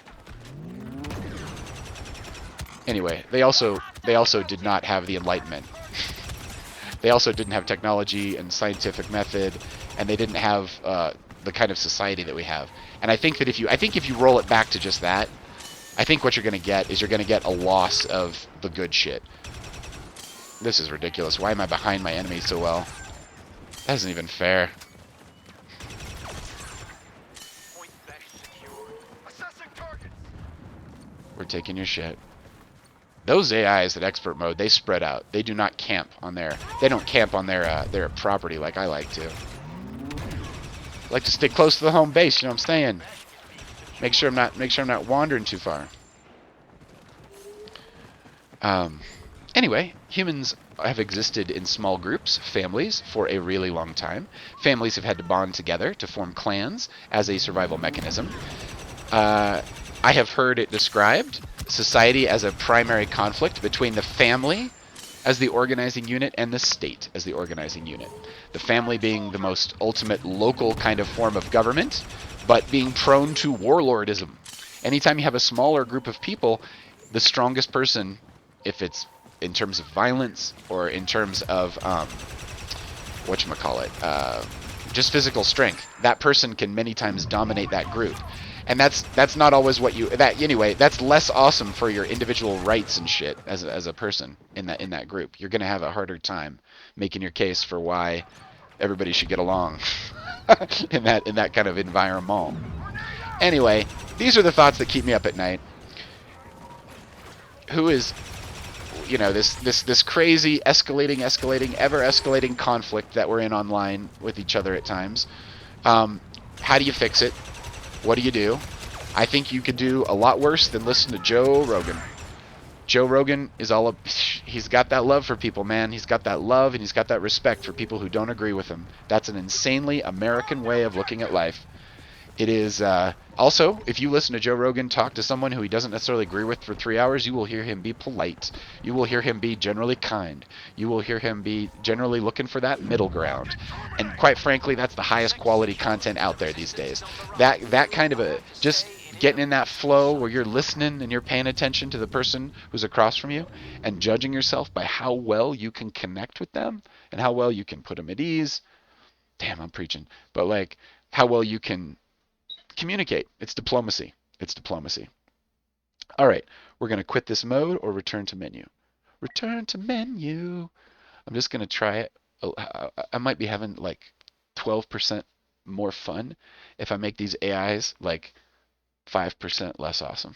Anyway, they also did not have the Enlightenment. They also didn't have technology and scientific method, and they didn't have the kind of society that we have. And I think that if you roll it back to just that, I think what you're going to get is you're going to get a loss of the good shit. This is ridiculous. Why am I behind my enemy so well? That isn't even fair. We're taking your shit. Those AIs at expert mode, they spread out. They do not camp on they don't camp on their property like I like to. I like to stay close to the home base, you know what I'm saying? Make sure I'm not wandering too far. Anyway, humans have existed in small groups, families, for a really long time. Families have had to bond together to form clans as a survival mechanism. I have heard it described, society as a primary conflict between the family as the organizing unit and the state as the organizing unit. The family being the most ultimate local kind of form of government, but being prone to warlordism. Anytime you have a smaller group of people, the strongest person, if it's in terms of violence or in terms of just physical strength, that person can many times dominate that group. And that's not always that's less awesome for your individual rights and shit as a person in that group. You're going to have a harder time making your case for why everybody should get along in that kind of environment. Anyway, these are the thoughts that keep me up at night. Who is this crazy escalating, ever escalating conflict that we're in online with each other at times. How do you fix it? What do you do? I think you could do a lot worse than listen to Joe Rogan. Joe Rogan is he's got that love for people, man. He's got that love and he's got that respect for people who don't agree with him. That's an insanely American way of looking at life. It is also, if you listen to Joe Rogan talk to someone who he doesn't necessarily agree with for 3 hours, you will hear him be polite. You will hear him be generally kind. You will hear him be generally looking for that middle ground. And quite frankly, that's the highest quality content out there these days. That kind of getting in that flow where you're listening and you're paying attention to the person who's across from you and judging yourself by how well you can connect with them and how well you can put them at ease. Damn, I'm preaching. But like how well you can communicate. It's diplomacy. It's diplomacy. All right, we're going to quit this mode or return to menu. Return to menu. I'm just going to try it. I might be having like 12% more fun if I make these AIs like 5% less awesome.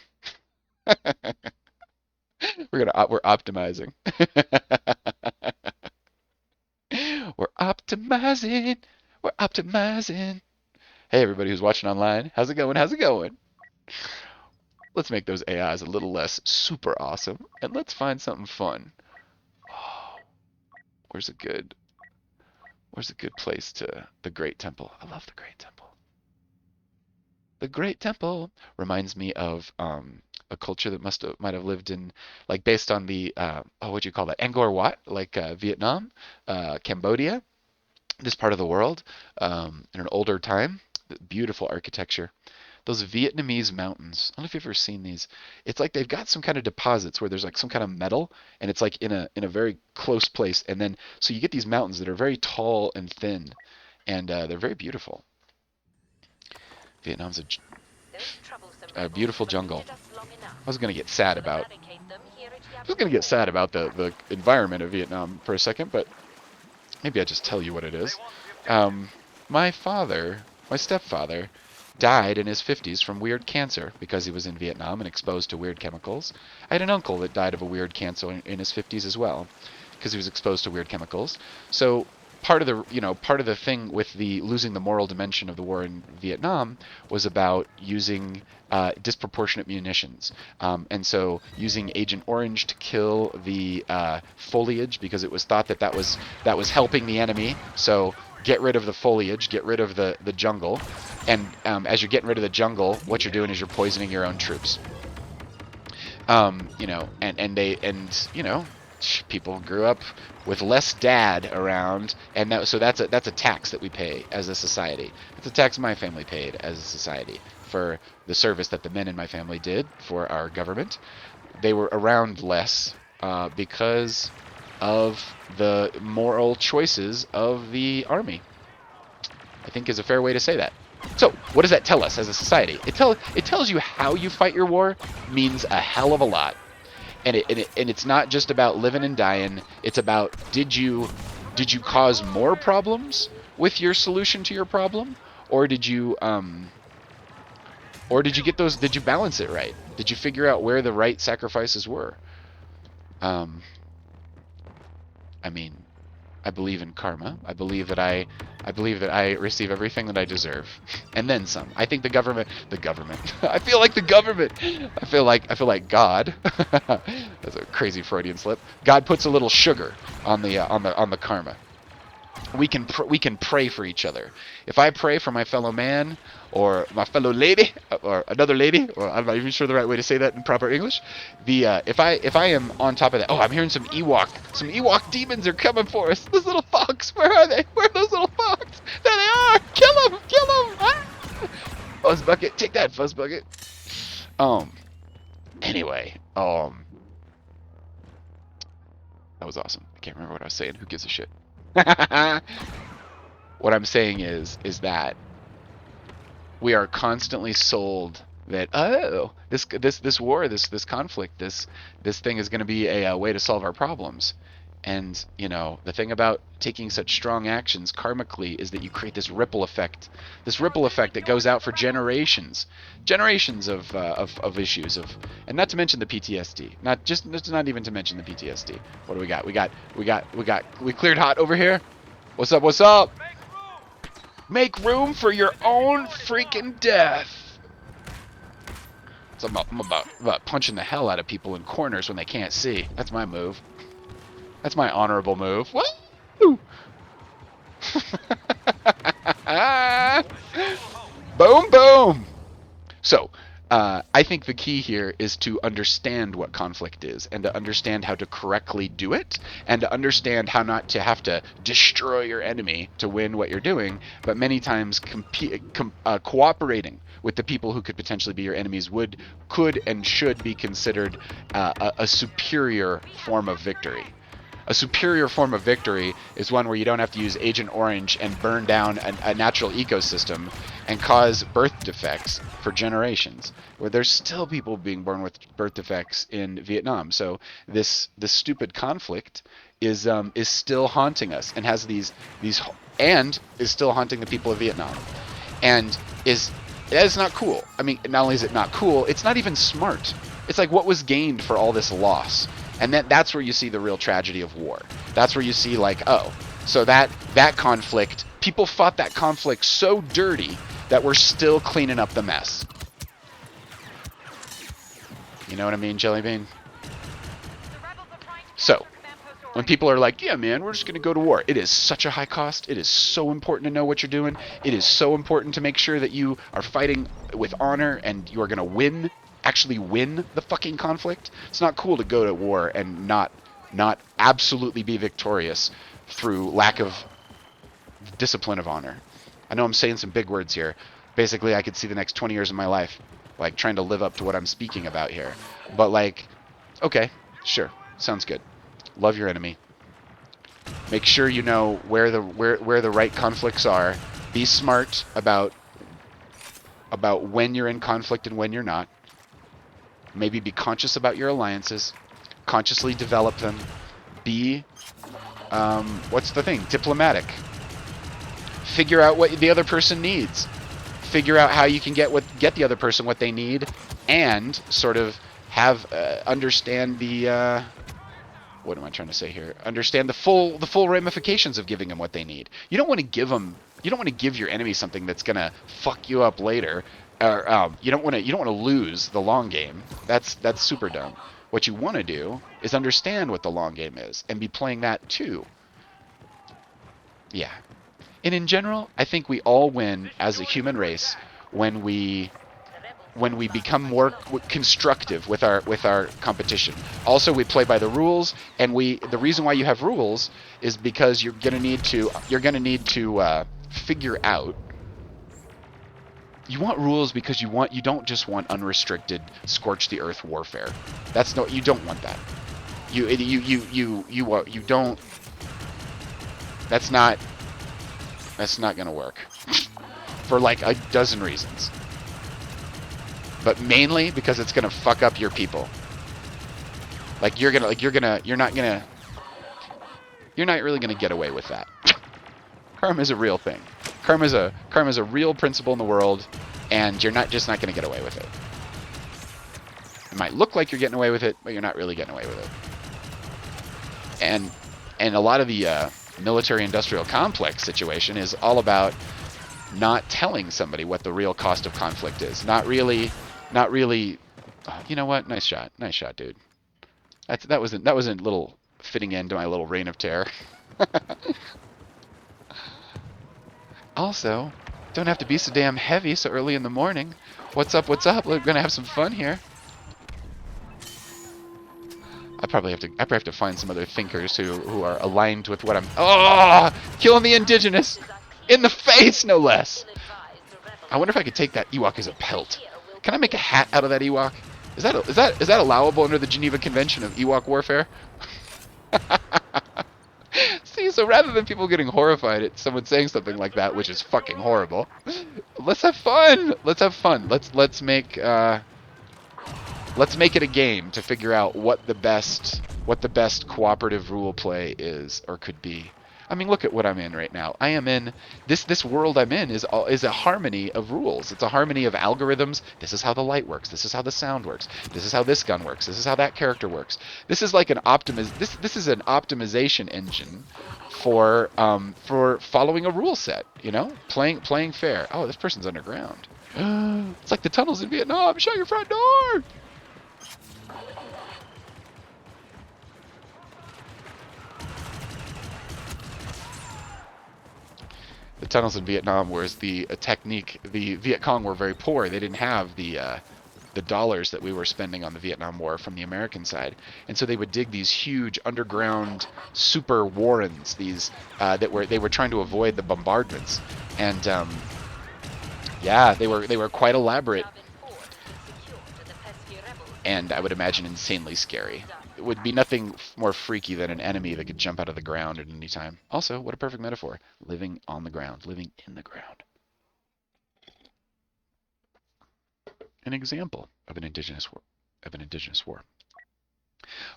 We're optimizing. We're optimizing. We're optimizing. Hey everybody who's watching online, how's it going? How's it going? Let's make those AIs a little less super awesome and let's find something fun. Oh, where's a good place to the Great Temple? I love the Great Temple. The Great Temple reminds me of a culture that might have lived in, like, based on the what do you call that, Angkor Wat, like Vietnam, Cambodia, this part of the world, in an older time. Beautiful architecture. Those Vietnamese mountains. I don't know if you've ever seen these. It's like they've got some kind of deposits where there's like some kind of metal, and it's like in a very close place, and then so you get these mountains that are very tall and thin, and they're very beautiful. Vietnam's a beautiful jungle. I was gonna get sad about. I was gonna get sad about the environment of Vietnam for a second, but maybe I just tell you what it is. My father, my stepfather, died in his 50s from weird cancer because he was in Vietnam and exposed to weird chemicals. I had an uncle that died of a weird cancer in his 50s as well because he was exposed to weird chemicals. So part of the thing with the losing the moral dimension of the war in Vietnam was about using disproportionate munitions, and so using Agent Orange to kill the foliage because it was thought that was helping the enemy. So get rid of the foliage, get rid of the jungle, and as you're getting rid of the jungle, what you're doing is you're poisoning your own troops. People grew up with less dad around, and so that's a tax that we pay as a society. It's a tax my family paid as a society for the service that the men in my family did for our government. They were around less because of the moral choices of the army, I think is a fair way to say that. So, what does that tell us as a society? It tells you how you fight your war means a hell of a lot. And it's not just about living and dying. It's about did you cause more problems with your solution to your problem, or did you get those? Did you balance it right? Did you figure out where the right sacrifices were? I mean, I believe in karma. I believe that I receive everything that I deserve, and then some. I think the government. I feel like the government. I feel like God. That's a crazy Freudian slip. God puts a little sugar on the karma. We can pray for each other. If I pray for my fellow man or my fellow lady or another lady, or I'm not even sure the right way to say that in proper English. If I am on top of that, oh, I'm hearing some Ewok demons are coming for us. Those little fox, where are they? Where are those little fox? There they are! Kill them! Ah! Fuzz bucket, take that, fuzz bucket. Anyway, that was awesome. I can't remember what I was saying. Who gives a shit? What I'm saying is that we are constantly sold that this war, this conflict, this thing is going to be a way to solve our problems. And the thing about taking such strong actions karmically is that you create this ripple effect that goes out for generations of issues and not to mention the PTSD, not even to mention the PTSD. What do we got? We cleared hot over here. What's up? Make room for your own freaking death. So I'm about punching the hell out of people in corners when they can't see. That's my move. That's my honorable move. Woo! Boom, boom. So, I think the key here is to understand what conflict is and to understand how to correctly do it and to understand how not to have to destroy your enemy to win what you're doing, but many times cooperating with the people who could potentially be your enemies could and should be considered a superior form of victory. A superior form of victory is one where you don't have to use Agent Orange and burn down a natural ecosystem and cause birth defects for generations. Where there's still people being born with birth defects in Vietnam. So this stupid conflict is still haunting us and has these and is still haunting the people of Vietnam. And that is not cool. I mean, not only is it not cool, it's not even smart. It's like, what was gained for all this loss? And that's where you see the real tragedy of war. That's where you see, like, oh, so that conflict, people fought that conflict so dirty that we're still cleaning up the mess. You know what I mean, Jelly Bean? So, when people are like, yeah, man, we're just going to go to war. It is such a high cost. It is so important to know what you're doing. It is so important to make sure that you are fighting with honor and you are going to actually win the fucking conflict. It's not cool to go to war and not absolutely be victorious through lack of discipline of honor. I know I'm saying some big words here. Basically, I could see the next 20 years of my life like trying to live up to what I'm speaking about here. But like, okay, sure, sounds good. Love your enemy. Make sure you know where the right conflicts are. Be smart about when you're in conflict and when you're not. Maybe be conscious about your alliances. Consciously develop them. Be what's the thing? Diplomatic. Figure out what the other person needs. Figure out how you can get the other person what they need, and sort of have understand the what am I trying to say here? Understand the full ramifications of giving them what they need. You don't want to give your enemy something that's gonna fuck you up later. Or you don't want to lose the long game. That's super dumb. What you want to do is understand what the long game is and be playing that too. Yeah. And in general, I think we all win as a human race when we become more constructive with our competition. Also, we play by the rules, and the reason why you have rules is because you're gonna need to figure out. You want rules because you don't just want unrestricted scorch the earth warfare. You don't want that. You don't. That's not gonna work for like a dozen reasons. But mainly because it's gonna fuck up your people. You're not really gonna get away with that. Karma is a real thing. Karma is a real principle in the world, and you're not gonna get away with it. It might look like you're getting away with it, but you're not really getting away with it. And a lot of the military-industrial complex situation is all about not telling somebody what the real cost of conflict is. Not really. You know what? Nice shot, dude. That was a little fitting end to my little reign of terror. Also, don't have to be so damn heavy so early in the morning. What's up? We're gonna have some fun here. I probably have to find some other thinkers who are aligned with what I'm. Oh, killing the indigenous in the face, no less. I wonder if I could take that Ewok as a pelt. Can I make a hat out of that Ewok? Is that allowable under the Geneva Convention of Ewok warfare? See, so rather than people getting horrified at someone saying something like that, which is fucking horrible, let's have fun. Let's make it a game to figure out what the best cooperative rule play is or could be. I mean, look at what I'm in right now. I am in this world I'm in is a harmony of rules. It's a harmony of algorithms. This is how the light works. This is how the sound works. This is how this gun works. This is how that character works. This is like this is an optimization engine for following a rule set, you know? Playing fair. Oh, this person's underground. It's like the tunnels in Vietnam. Shut your front door. The tunnels in Vietnam, whereas the technique, the Viet Cong were very poor. They didn't have the the dollars that we were spending on the Vietnam War from the American side. And so they would dig these huge underground super warrens, these they were trying to avoid the bombardments. And yeah, they were quite elaborate, and I would imagine insanely scary. It would be nothing more freaky than an enemy that could jump out of the ground at any time. Also, what a perfect metaphor. Living on the ground, living in the ground. An example of an indigenous war.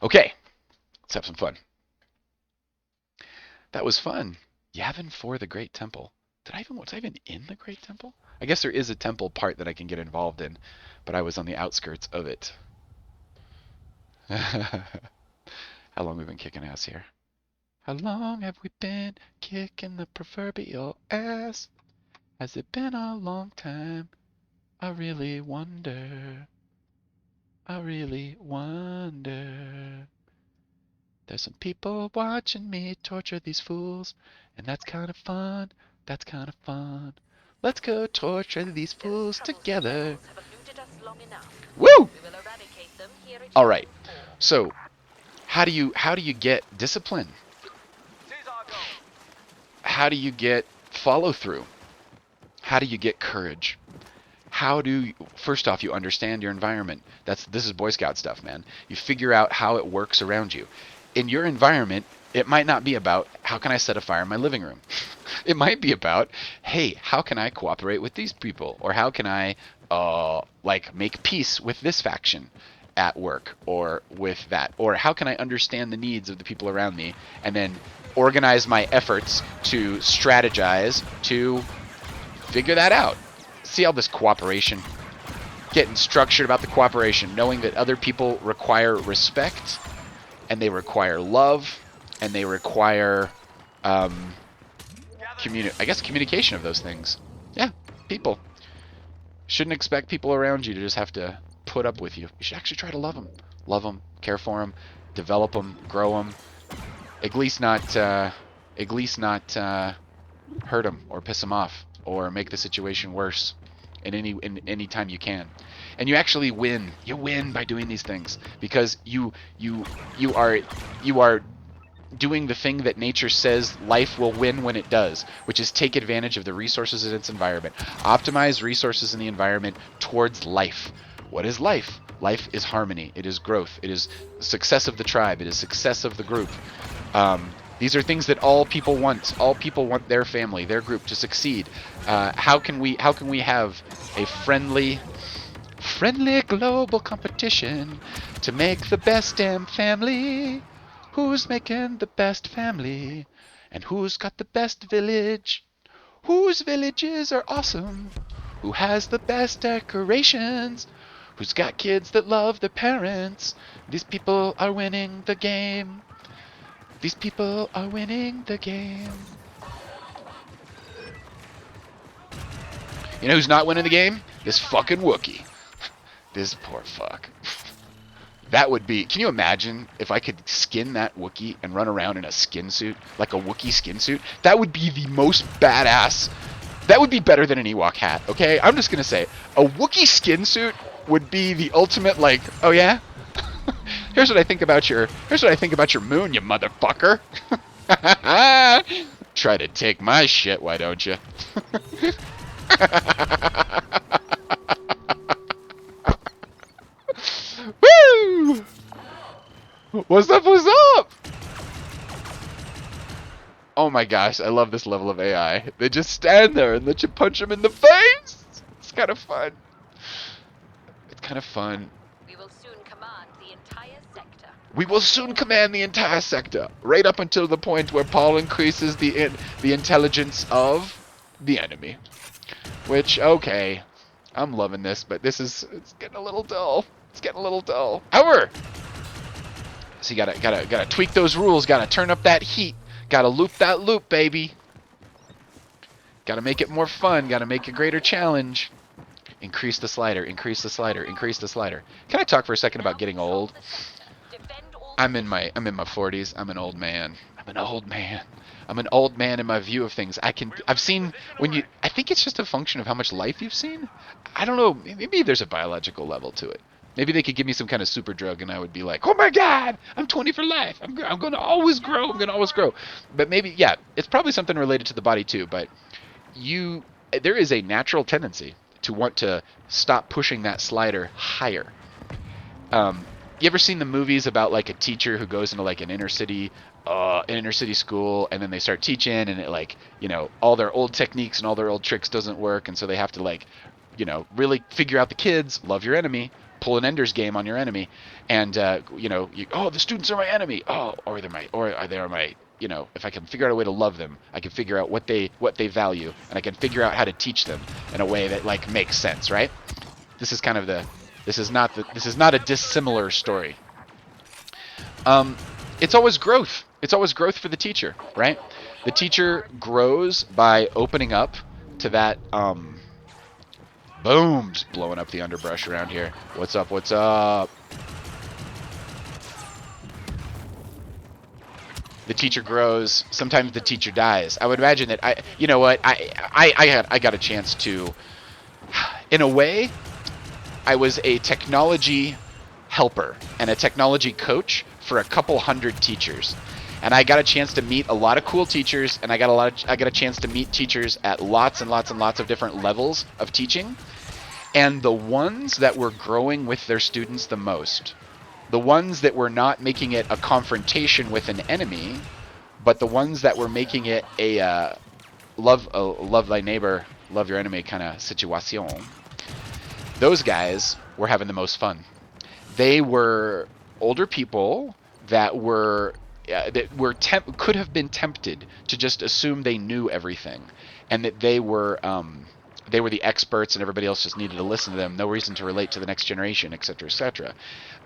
Okay, let's have some fun. That was fun. Yavin for the Great Temple. Was I even in the Great Temple? I guess there is a temple part that I can get involved in, but I was on the outskirts of it. How long have we been kicking ass here? How long have we been kicking the proverbial ass? Has it been a long time? I really wonder. I really wonder. There's some people watching me torture these fools, and that's kind of fun. That's kind of fun. Let's go torture these fools together. Woo! All right. So, how do you get discipline? How do you get follow through? How do you get courage? First off, you understand your environment. This is Boy Scout stuff, man. You figure out how it works around you. In your environment, it might not be about how can I set a fire in my living room. It might be about, hey, how can I cooperate with these people, or how can I make peace with this faction at work, or with that, or how can I understand the needs of the people around me, and then organize my efforts to strategize to figure that out. See all this cooperation, getting structured about the cooperation, knowing that other people require respect, and they require love, and they require communication of those things. Yeah, people. Shouldn't expect people around you to just have to put up with you. You should actually try to love them, care for them, develop them, grow them. At least not hurt them or piss them off or make the situation worse in any time you can. And you actually win. You win by doing these things because you are doing the thing that nature says life will win when it does, which is take advantage of the resources in its environment. Optimize resources in the environment towards life. What is life? Life is harmony. It is growth. It is success of the tribe. It is success of the group. These are things that all people want. All people want their family, their group to succeed. How can we have a friendly global competition to make the best damn family? Who's making the best family? And who's got the best village? Whose villages are awesome? Who has the best decorations? Who's got kids that love their parents? These people are winning the game. These people are winning the game. You know who's not winning the game? This fucking Wookiee. This poor fuck. That would be... Can you imagine if I could skin that Wookiee and run around in a skin suit? Like a Wookiee skin suit? That would be the most badass... That would be better than an Ewok hat, okay? I'm just gonna say, a Wookiee skin suit would be the ultimate, like, oh yeah? Here's what I think about your moon, you motherfucker. Try to take my shit, why don't you? Woo! What's up? What's up? Oh my gosh, I love this level of AI. They just stand there and let you punch them in the face. It's kind of fun. It's kind of fun. We will soon command the entire sector. We will soon command the entire sector, right up until the point where Paul increases the intelligence of the enemy. Which, okay, I'm loving this, but it's getting a little dull. It's getting a little dull. However, so you gotta tweak those rules. Gotta turn up that heat. Gotta loop that loop, baby. Gotta make it more fun. Gotta make a greater challenge. Increase the slider. Increase the slider. Increase the slider. Can I talk for a second about getting old? I'm in my 40s. I'm an old man. I'm I'm an old man. I'm an old man in my view of things. I've seen when you, I think it's just a function of how much life you've seen. I don't know, maybe there's a biological level to it. Maybe they could give me some kind of super drug and I would be like, oh my God, I'm 20 for life. I'm going to always grow. I'm going to always grow. But maybe, yeah, it's probably something related to the body too. But you, there is a natural tendency to want to stop pushing that slider higher. You ever seen the movies about like a teacher who goes into like an inner city school, and then they start teaching, and it like, all their old techniques and all their old tricks doesn't work, and so they have to like, really figure out the kids, love your enemy, pull an Ender's Game on your enemy, and oh, the students are my enemy, oh, or they're my, if I can figure out a way to love them, I can figure out what they value, and I can figure out how to teach them in a way that like makes sense, right? This is kind of the this is not a dissimilar story. It's always growth. It's always growth for the teacher, right? The teacher grows by opening up to that. Boom! Just blowing up the underbrush around here. What's up? What's up? The teacher grows. Sometimes the teacher dies. I would imagine that I got a chance to, in a way, I was a technology helper and a technology coach for a couple hundred teachers. And I got a chance to meet a lot of cool teachers, and I got a chance to meet teachers at lots and lots and lots of different levels of teaching. And the ones that were growing with their students the most, the ones that were not making it a confrontation with an enemy, but the ones that were making it a love thy neighbor, love your enemy kind of situation, those guys were having the most fun. They were older people that could have been tempted to just assume they knew everything, and that they were the experts and everybody else just needed to listen to them. No reason to relate to the next generation, etc., etc.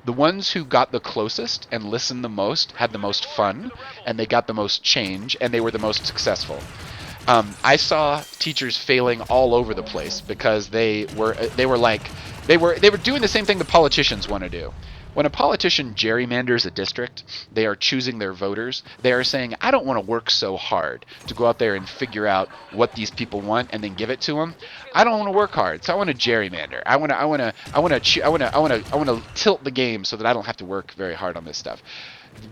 The ones who got the closest and listened the most had the most fun, and they got the most change, and they were the most successful. I saw teachers failing all over the place because they were doing the same thing the politicians want to do. When a politician gerrymanders a district, they are choosing their voters. They are saying, I don't want to work so hard to go out there and figure out what these people want and then give it to them. I don't want to work hard, so I want to gerrymander. I want to tilt the game so that I don't have to work very hard on this stuff.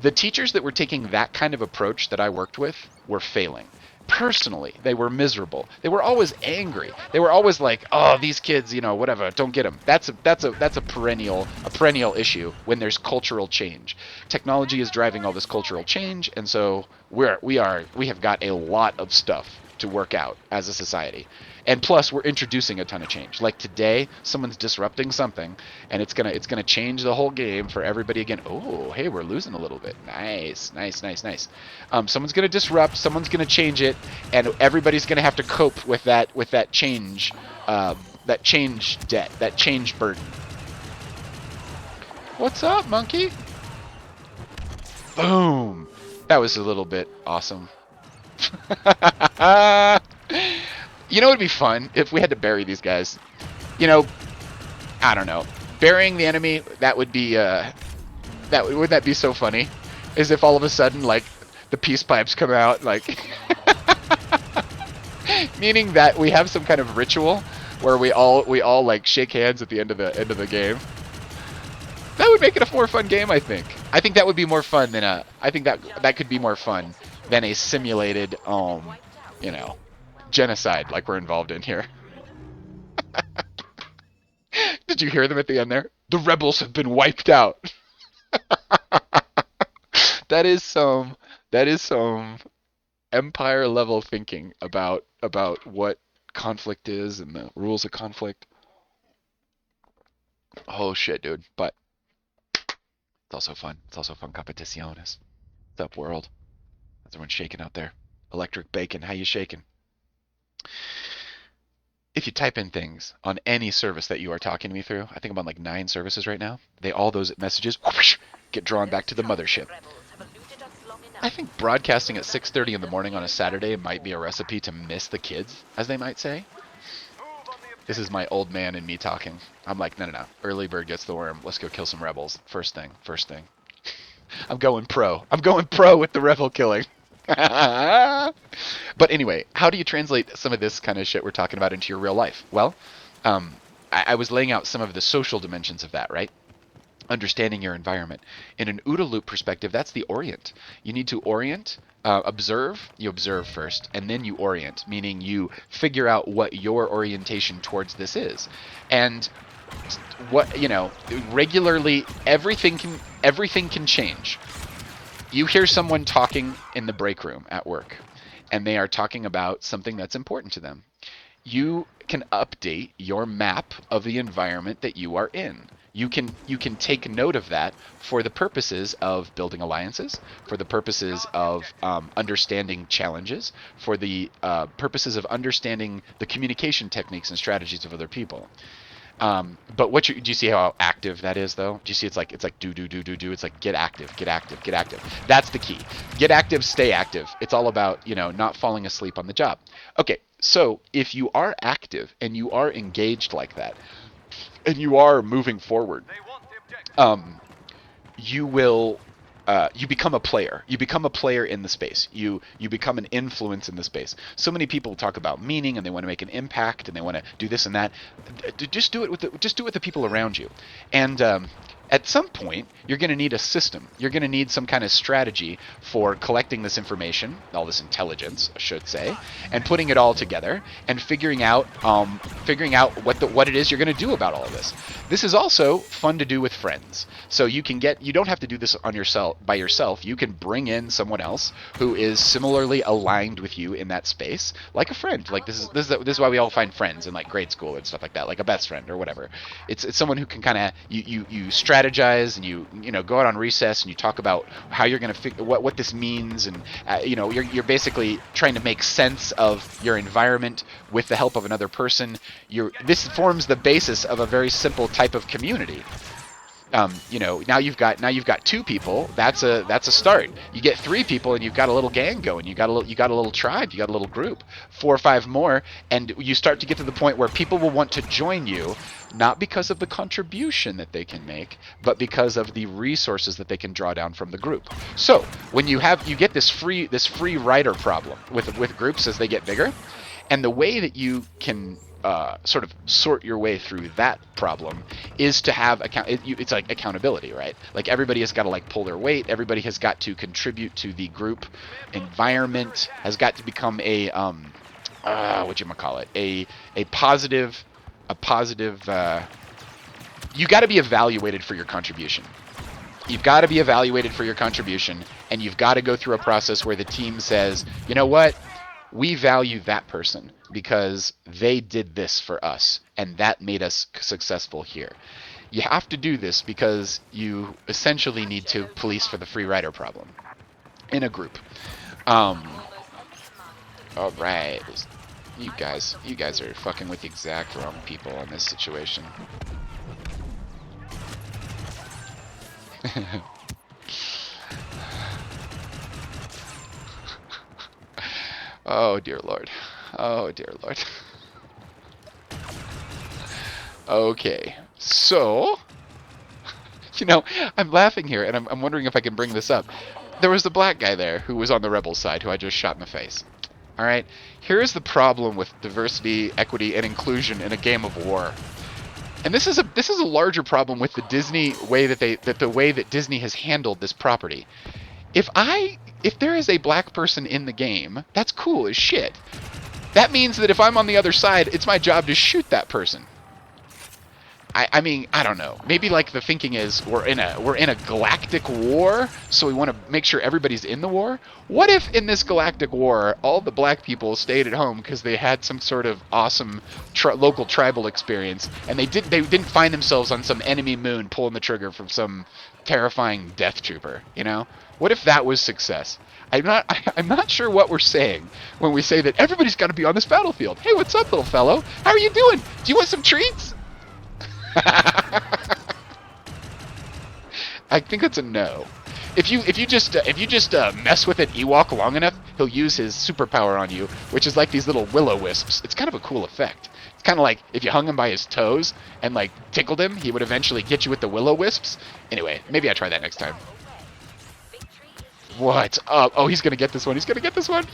The teachers that were taking that kind of approach that I worked with were failing. Personally, they were miserable. They were always angry. They were always like, "Oh, these kids, whatever, don't get them." That's a perennial issue when there's cultural change. Technology is driving all this cultural change, and so we have got a lot of stuff to work out as a society. And plus, we're introducing a ton of change. Like today, someone's disrupting something, and it's gonna change the whole game for everybody again. Oh, hey, we're losing a little bit. Nice. Someone's gonna disrupt. Someone's gonna change it, and everybody's gonna have to cope with that change, that change debt, that change burden. What's up, monkey? Boom. That was a little bit awesome. You know, it'd be fun if we had to bury these guys. I don't know. Burying the enemy, that would be, wouldn't that be so funny? As if all of a sudden, like, the peace pipes come out, like... Meaning that we have some kind of ritual where we all like, shake hands at the end of the game. That would make it a more fun game, I think. I think that would be more fun than I think that could be more fun than a simulated, genocide like we're involved in here. Did you hear them at the end there? The rebels have been wiped out. That is some empire level thinking about what conflict is and the rules of conflict. Oh shit, dude. But it's also fun. It's also fun competiciones. What's up, world? How's everyone shaking out there? Electric Bacon, how you shaking? If you type in things on any service that you are talking to me through, I think I'm on like 9 services right now, all those messages whoosh, get drawn back to the mothership. I think broadcasting at 6:30 in the morning on a Saturday might be a recipe to miss the kids, as they might say. This is my old man and me talking. I'm like, no. Early bird gets the worm. Let's go kill some rebels. First thing. I'm going pro. I'm going pro with the rebel killing. But anyway, how do you translate some of this kind of shit we're talking about into your real life? Well, I was laying out some of the social dimensions of that, right? Understanding your environment. In an OODA loop perspective, that's the orient. You need to orient, observe. You observe first, and then you orient, meaning you figure out what your orientation towards this is. And what, regularly everything can change. You hear someone talking in the break room at work, and they are talking about something that's important to them. You can update your map of the environment that you are in. You can take note of that for the purposes of building alliances, for the purposes of understanding challenges, for the purposes of understanding the communication techniques and strategies of other people. But do you see how active that is, though? Do you see it's like do. It's like get active, get active, get active. That's the key. Get active, stay active. It's all about not falling asleep on the job. Okay, so if you are active and you are engaged like that, and you are moving forward, um, you will you become a player. You become a player in the space. You become an influence in the space. So many people talk about meaning and they want to make an impact and they want to do this and that. Just do it with the people around you. And at some point, you're going to need a system. You're going to need some kind of strategy for collecting this information, all this intelligence, I should say, and putting it all together and figuring out what it is you're going to do about all of this. This is also fun to do with friends. So you don't have to do this by yourself. You can bring in someone else who is similarly aligned with you in that space, like a friend. Like this is why we all find friends in like grade school and stuff like that, like a best friend or whatever. It's someone who can kind of you strategize and you go out on recess and you talk about how you're going to figure what this means, and you're basically trying to make sense of your environment with the help of another person. This forms the basis of a very simple type of community. Now you've got two people. That's a start. You get three people, and you've got a little gang going. You got a little tribe. You got a little group. 4 or 5 more, and you start to get to the point where people will want to join you, not because of the contribution that they can make, but because of the resources that they can draw down from the group. So when you get this free rider problem with groups as they get bigger, and the way that you can sort of sort your way through that problem is to have it's like accountability, right? Like everybody has got to like pull their weight. Everybody has got to contribute to the group environment. Has got to become a positive. You got to be evaluated for your contribution. You've got to be evaluated for your contribution, and you've got to go through a process where the team says, you know what? We value that person because they did this for us, and that made us successful here. You have to do this because you essentially need to police for the free rider problem in a group. All right, you guys are fucking with the exact wrong people in this situation. Oh dear Lord. Oh dear Lord. Okay, so I'm laughing here, and I'm wondering if I can bring this up. There was the black guy there who was on the rebel side who I just shot in the face. All right, here's the problem with diversity, equity, and inclusion in a game of war. And this is a larger problem with the Disney way the way that Disney has handled this property. If there is a black person in the game, that's cool as shit. That means that if I'm on the other side, it's my job to shoot that person. I mean, I don't know. Maybe like the thinking is we're in a galactic war, so we want to make sure everybody's in the war. What if in this galactic war, all the black people stayed at home because they had some sort of awesome local tribal experience, and they didn't find themselves on some enemy moon pulling the trigger from some terrifying death trooper? What if that was success? I'm not sure what we're saying when we say that everybody's got to be on this battlefield. Hey, what's up, little fellow? How are you doing? Do you want some treats? I think that's a no. If you just mess with an Ewok long enough, he'll use his superpower on you, which is like these little will-o-wisps. It's kind of a cool effect. It's kind of like if you hung him by his toes and like tickled him, he would eventually get you with the will-o-wisps. Anyway, maybe I try that next time. What's up? Oh, he's gonna get this one. He's gonna get this one.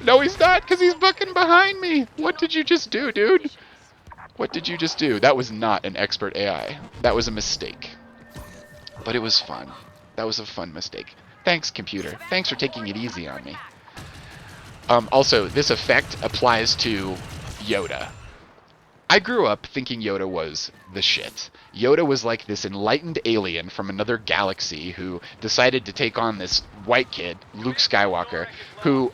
No, he's not, because he's fucking behind me. What did you just do, dude? What did you just do? That was not an expert AI. That was a mistake. But it was fun. That was a fun mistake. Thanks, computer. Thanks for taking it easy on me. Also, this effect applies to Yoda. I grew up thinking Yoda was the shit. Yoda was like this enlightened alien from another galaxy who decided to take on this white kid, Luke Skywalker, who,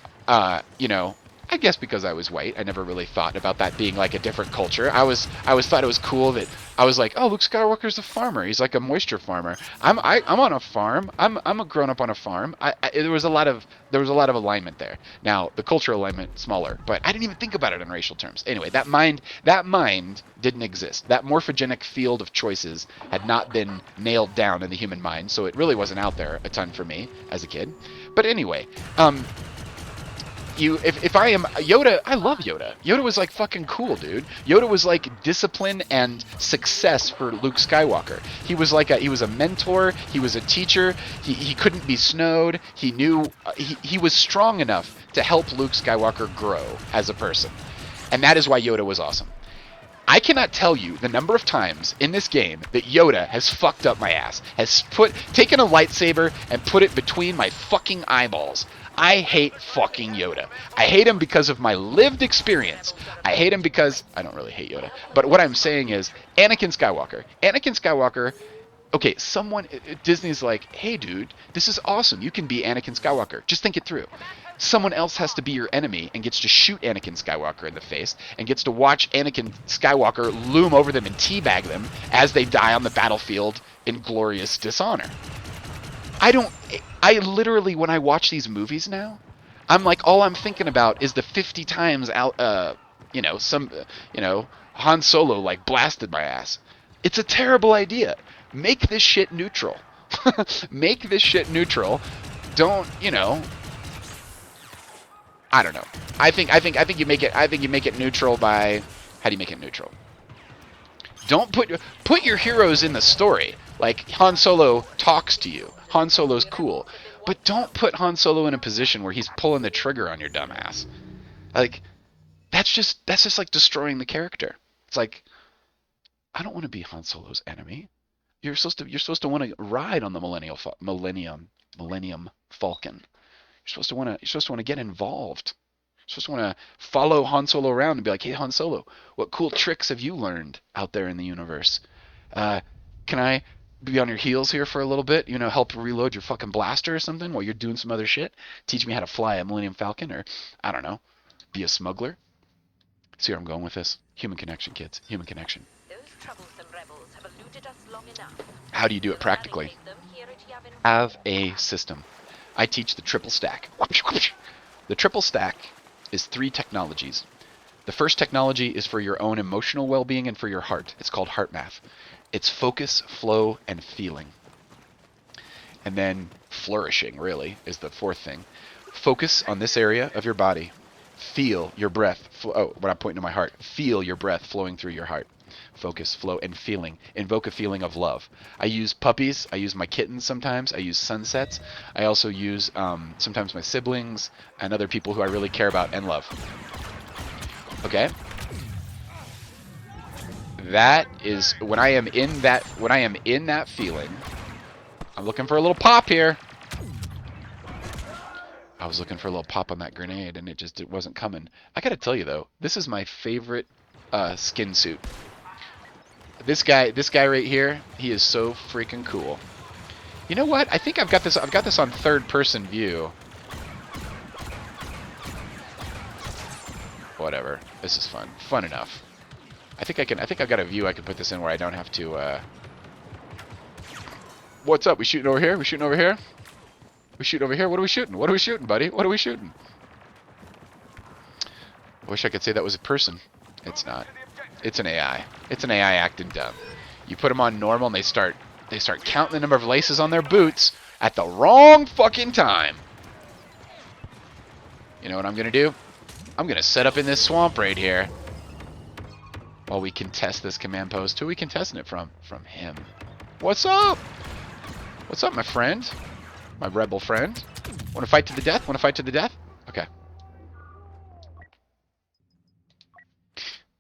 you know, I guess because I was white, I never really thought about that being like a different culture. I always thought it was cool that I was like, oh, Luke Skywalker's a farmer. He's like a moisture farmer. I'm on a farm. I'm a grown up on a farm. There was a lot of alignment there. Now the cultural alignment smaller, but I didn't even think about it in racial terms. Anyway, that mind didn't exist. That morphogenic field of choices had not been nailed down in the human mind, so it really wasn't out there a ton for me as a kid. But anyway, if I am Yoda, I love Yoda. Yoda was like fucking cool, dude. Yoda was like discipline and success for Luke Skywalker. He was a mentor. He was a teacher. He couldn't be snowed. He knew he was strong enough to help Luke Skywalker grow as a person, and that is why Yoda was awesome. I cannot tell you the number of times in this game that Yoda has fucked up my ass, has taken a lightsaber and put it between my fucking eyeballs. I hate fucking Yoda. I hate him because of my lived experience. I hate him because I don't really hate Yoda. But what I'm saying is Anakin Skywalker, okay, Disney's like, hey dude, this is awesome. You can be Anakin Skywalker. Just think it through. Someone else has to be your enemy and gets to shoot Anakin Skywalker in the face and gets to watch Anakin Skywalker loom over them and teabag them as they die on the battlefield in glorious dishonor. I literally, when I watch these movies now, I'm like, all I'm thinking about is the 50 times Han Solo like blasted my ass. It's a terrible idea. Make this shit neutral. Make this shit neutral. Don't, I don't know. I think you make it neutral by, how do you make it neutral? Don't put your heroes in the story. Like Han Solo talks to you. Han Solo's cool. But don't put Han Solo in a position where he's pulling the trigger on your dumb ass. Like that's just like destroying the character. It's like, I don't want to be Han Solo's enemy. You're supposed to want to ride on the Millennium Falcon. You're supposed to want to get involved. You're supposed to want to follow Han Solo around and be like, hey Han Solo, what cool tricks have you learned out there in the universe? Can I be on your heels here for a little bit? Help reload your fucking blaster or something while you're doing some other shit? Teach me how to fly a Millennium Falcon, or I don't know, be a smuggler? See where I'm going with this? Human connection, kids. Human connection. Those troublesome rebels have eluded us long enough. How do you do it practically? Have a system. I teach the triple stack. The triple stack is 3 technologies. The first technology is for your own emotional well-being and for your heart. It's called heart math. It's focus, flow, and feeling. And then flourishing, really, is the 4th thing. Focus on this area of your body. Feel your breath. When I'm pointing to my heart. Feel your breath flowing through your heart. Focus, flow, and feeling. Invoke a feeling of love. I use puppies. I use my kittens sometimes. I use sunsets. I also use sometimes my siblings and other people who I really care about and love. Okay? That is when I am in that feeling. I'm looking for a little pop here. I was looking for a little pop on that grenade and it wasn't coming. I gotta tell you though, this is my favorite skin suit. This guy right here, he is so freaking cool. You know what? I think I've got this on 3rd person view. Whatever. This is fun. Fun enough. I think I've got a view I can put this in where I don't have to What's up? We shooting over here? We shooting over here? We shooting over here? What are we shooting? What are we shooting, buddy? What are we shooting? I wish I could say that was a person. It's not. It's an AI. It's an AI acting dumb. You put them on normal and they start counting the number of laces on their boots at the wrong fucking time. You know what I'm gonna do? I'm gonna set up in this swamp right here while we contest this command post. Who are we contesting it from? From him. What's up? What's up, my friend? My rebel friend? Want to fight to the death? Want to fight to the death? Okay.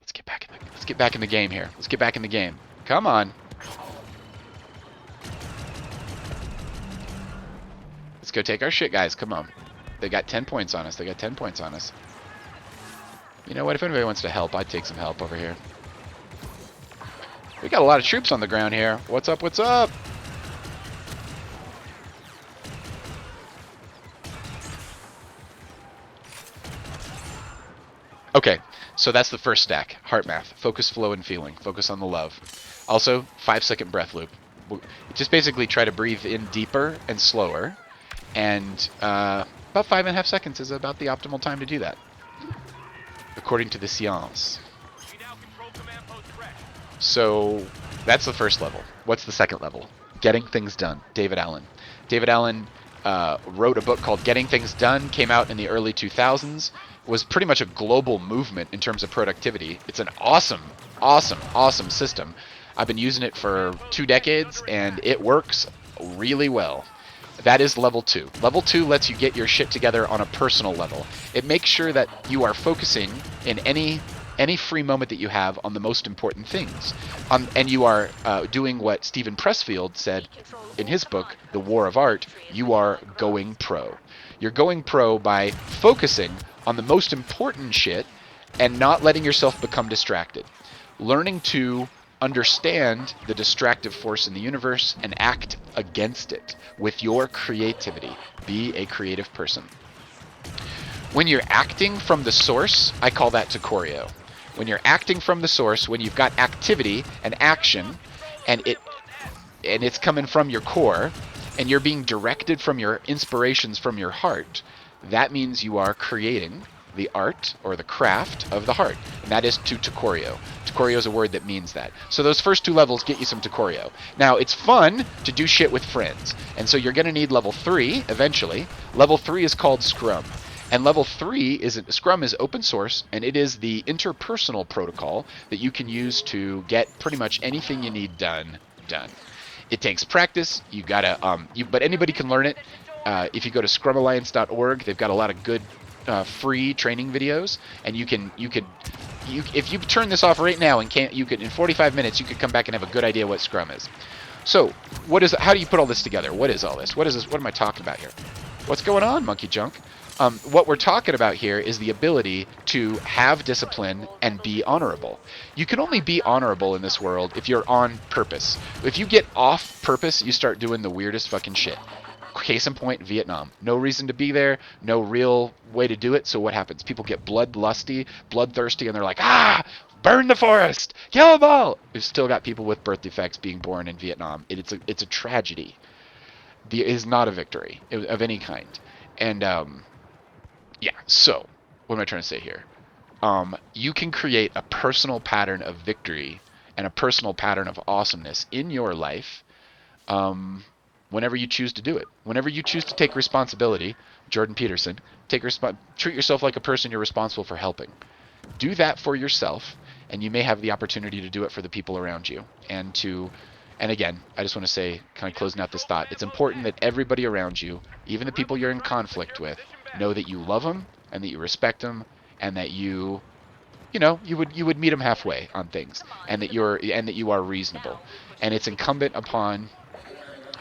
Let's get back in the game here. Let's get back in the game. Come on. Let's go take our shit, guys. Come on. They got 10 points on us. They got 10 points on us. You know what? If anybody wants to help, I'd take some help over here. We got a lot of troops on the ground here. What's up? What's up? Okay, so that's the first stack. Heart math. Focus, flow, and feeling. Focus on the love. Also, 5-second breath loop. Just basically try to breathe in deeper and slower. And about 5.5 seconds is about the optimal time to do that, according to the science. So that's the first level. What's the second level? Getting things done. David Allen. David Allen wrote a book called Getting Things Done, came out in the early 2000s, was pretty much a global movement in terms of productivity. It's an awesome, awesome, awesome system. I've been using it for 2 decades, and it works really well. That is level 2. Level 2 lets you get your shit together on a personal level. It makes sure that you are focusing in any free moment that you have on the most important things. And you are doing what Stephen Pressfield said in his book, The War of Art. You are going pro. You're going pro by focusing on the most important shit and not letting yourself become distracted. Learning to understand the distractive force in the universe and act against it with your creativity. Be a creative person. When you're acting from the source, I call that to choreo. When you're acting from the source, when you've got activity and action, and it's coming from your core, and you're being directed from your inspirations from your heart, that means you are creating the art or the craft of the heart. And that is to choreo. Choreo is a word that means that. So those first 2 levels get you some choreo. Now, it's fun to do shit with friends. And so you're going to need level 3 eventually. Level 3 is called Scrum. And level 3 is Scrum is open source, and it is the interpersonal protocol that you can use to get pretty much anything you need done. It takes practice. You gotta, but anybody can learn it. If you go to scrumalliance.org, they've got a lot of good free training videos, and if you turn this off right now and in 45 minutes you could come back and have a good idea what Scrum is. So, how do you put all this together? What is all this? What is this? What am I talking about here? What's going on, monkey junk? What we're talking about here is the ability to have discipline and be honorable. You can only be honorable in this world if you're on purpose. If you get off purpose, you start doing the weirdest fucking shit. Case in point, Vietnam. No reason to be there, no real way to do it, so what happens? People get bloodthirsty, and they're like, burn the forest! Kill them all! We've still got people with birth defects being born in Vietnam. It's a tragedy. It is not a victory of any kind. And, yeah, so, what am I trying to say here? You can create a personal pattern of victory and a personal pattern of awesomeness in your life, whenever you choose to do it. Whenever you choose to take responsibility, Jordan Peterson, treat yourself like a person you're responsible for helping. Do that for yourself, and you may have the opportunity to do it for the people around you. And again, I just want to say, kind of closing out this thought, it's important that everybody around you, even the people you're in conflict with, know that you love them and that you respect them, and that you would meet them halfway on things, and that you are reasonable. And it's incumbent upon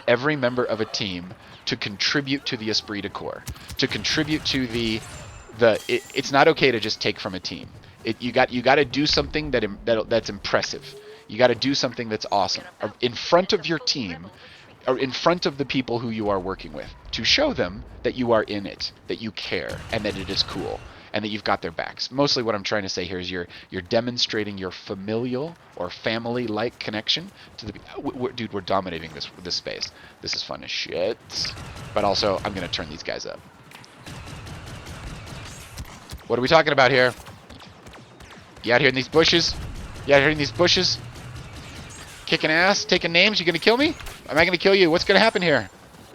every member of a team to contribute to the esprit de corps, to contribute to it's not okay to just take from a team. You got to do something that's impressive. You got to do something that's awesome in front of your team, or in front of the people who you are working with, to show them that you are in it, that you care, and that it is cool, and that you've got their backs. Mostly what I'm trying to say here is you're demonstrating your familial or family-like connection to the... Dude, we're dominating this space. This is fun as shit. But also, I'm going to turn these guys up. What are we talking about here? You out here in these bushes? You out here in these bushes? Kicking ass? Taking names? You going to kill me? Am I going to kill you? What's going to happen here?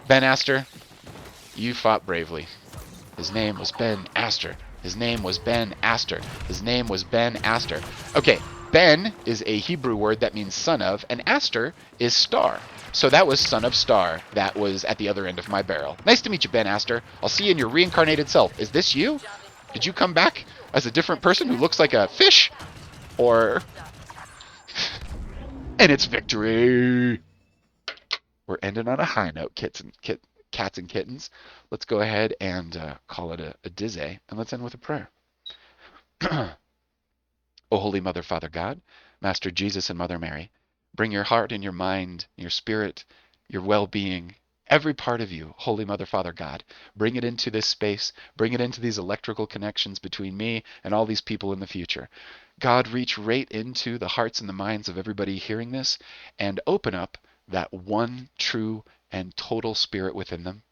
Ben Astor, you fought bravely. His name was Ben Astor. His name was Ben Astor. His name was Ben Astor. Okay, Ben is a Hebrew word that means son of, and Astor is star. So that was Son of Star. That was at the other end of my barrel. Nice to meet you, Ben Astor. I'll see you in your reincarnated self. Is this you? Did you come back as a different person who looks like a fish? Or... And it's victory! We're ending on a high note, cats and kittens. Let's go ahead and call it a dizzy, and let's end with a prayer. O Holy Mother, Father God, Master Jesus and Mother Mary, bring your heart and your mind, your spirit, your well-being, every part of you, Holy Mother, Father God, bring it into this space, bring it into these electrical connections between me and all these people in the future. God, reach right into the hearts and the minds of everybody hearing this and open up that one true and total spirit within them,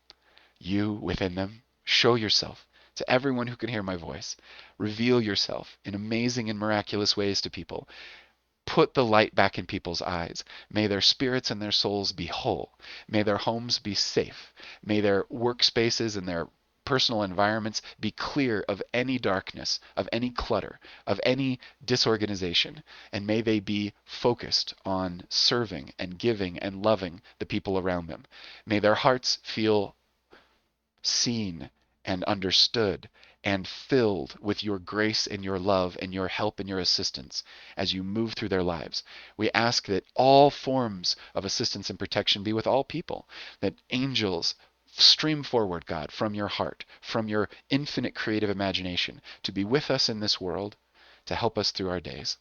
you within them. Show yourself to everyone who can hear my voice. Reveal yourself in amazing and miraculous ways to people. Put the light back in people's eyes. May their spirits and their souls be whole. May their homes be safe. May their workspaces and their personal environments be clear of any darkness, of any clutter, of any disorganization. And may they be focused on serving and giving and loving the people around them. May their hearts feel seen and understood and filled with your grace and your love and your help and your assistance as you move through their lives. We ask that all forms of assistance and protection be with all people, that angels stream forward, God, from your heart, from your infinite creative imagination, to be with us in this world, to help us through our days.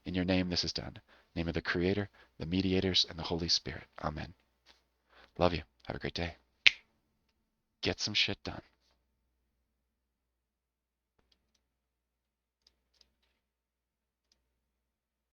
In your name this is done. In the name of the Creator, the mediators, and the Holy Spirit. Amen. Love you. Have a great day. Get some shit done.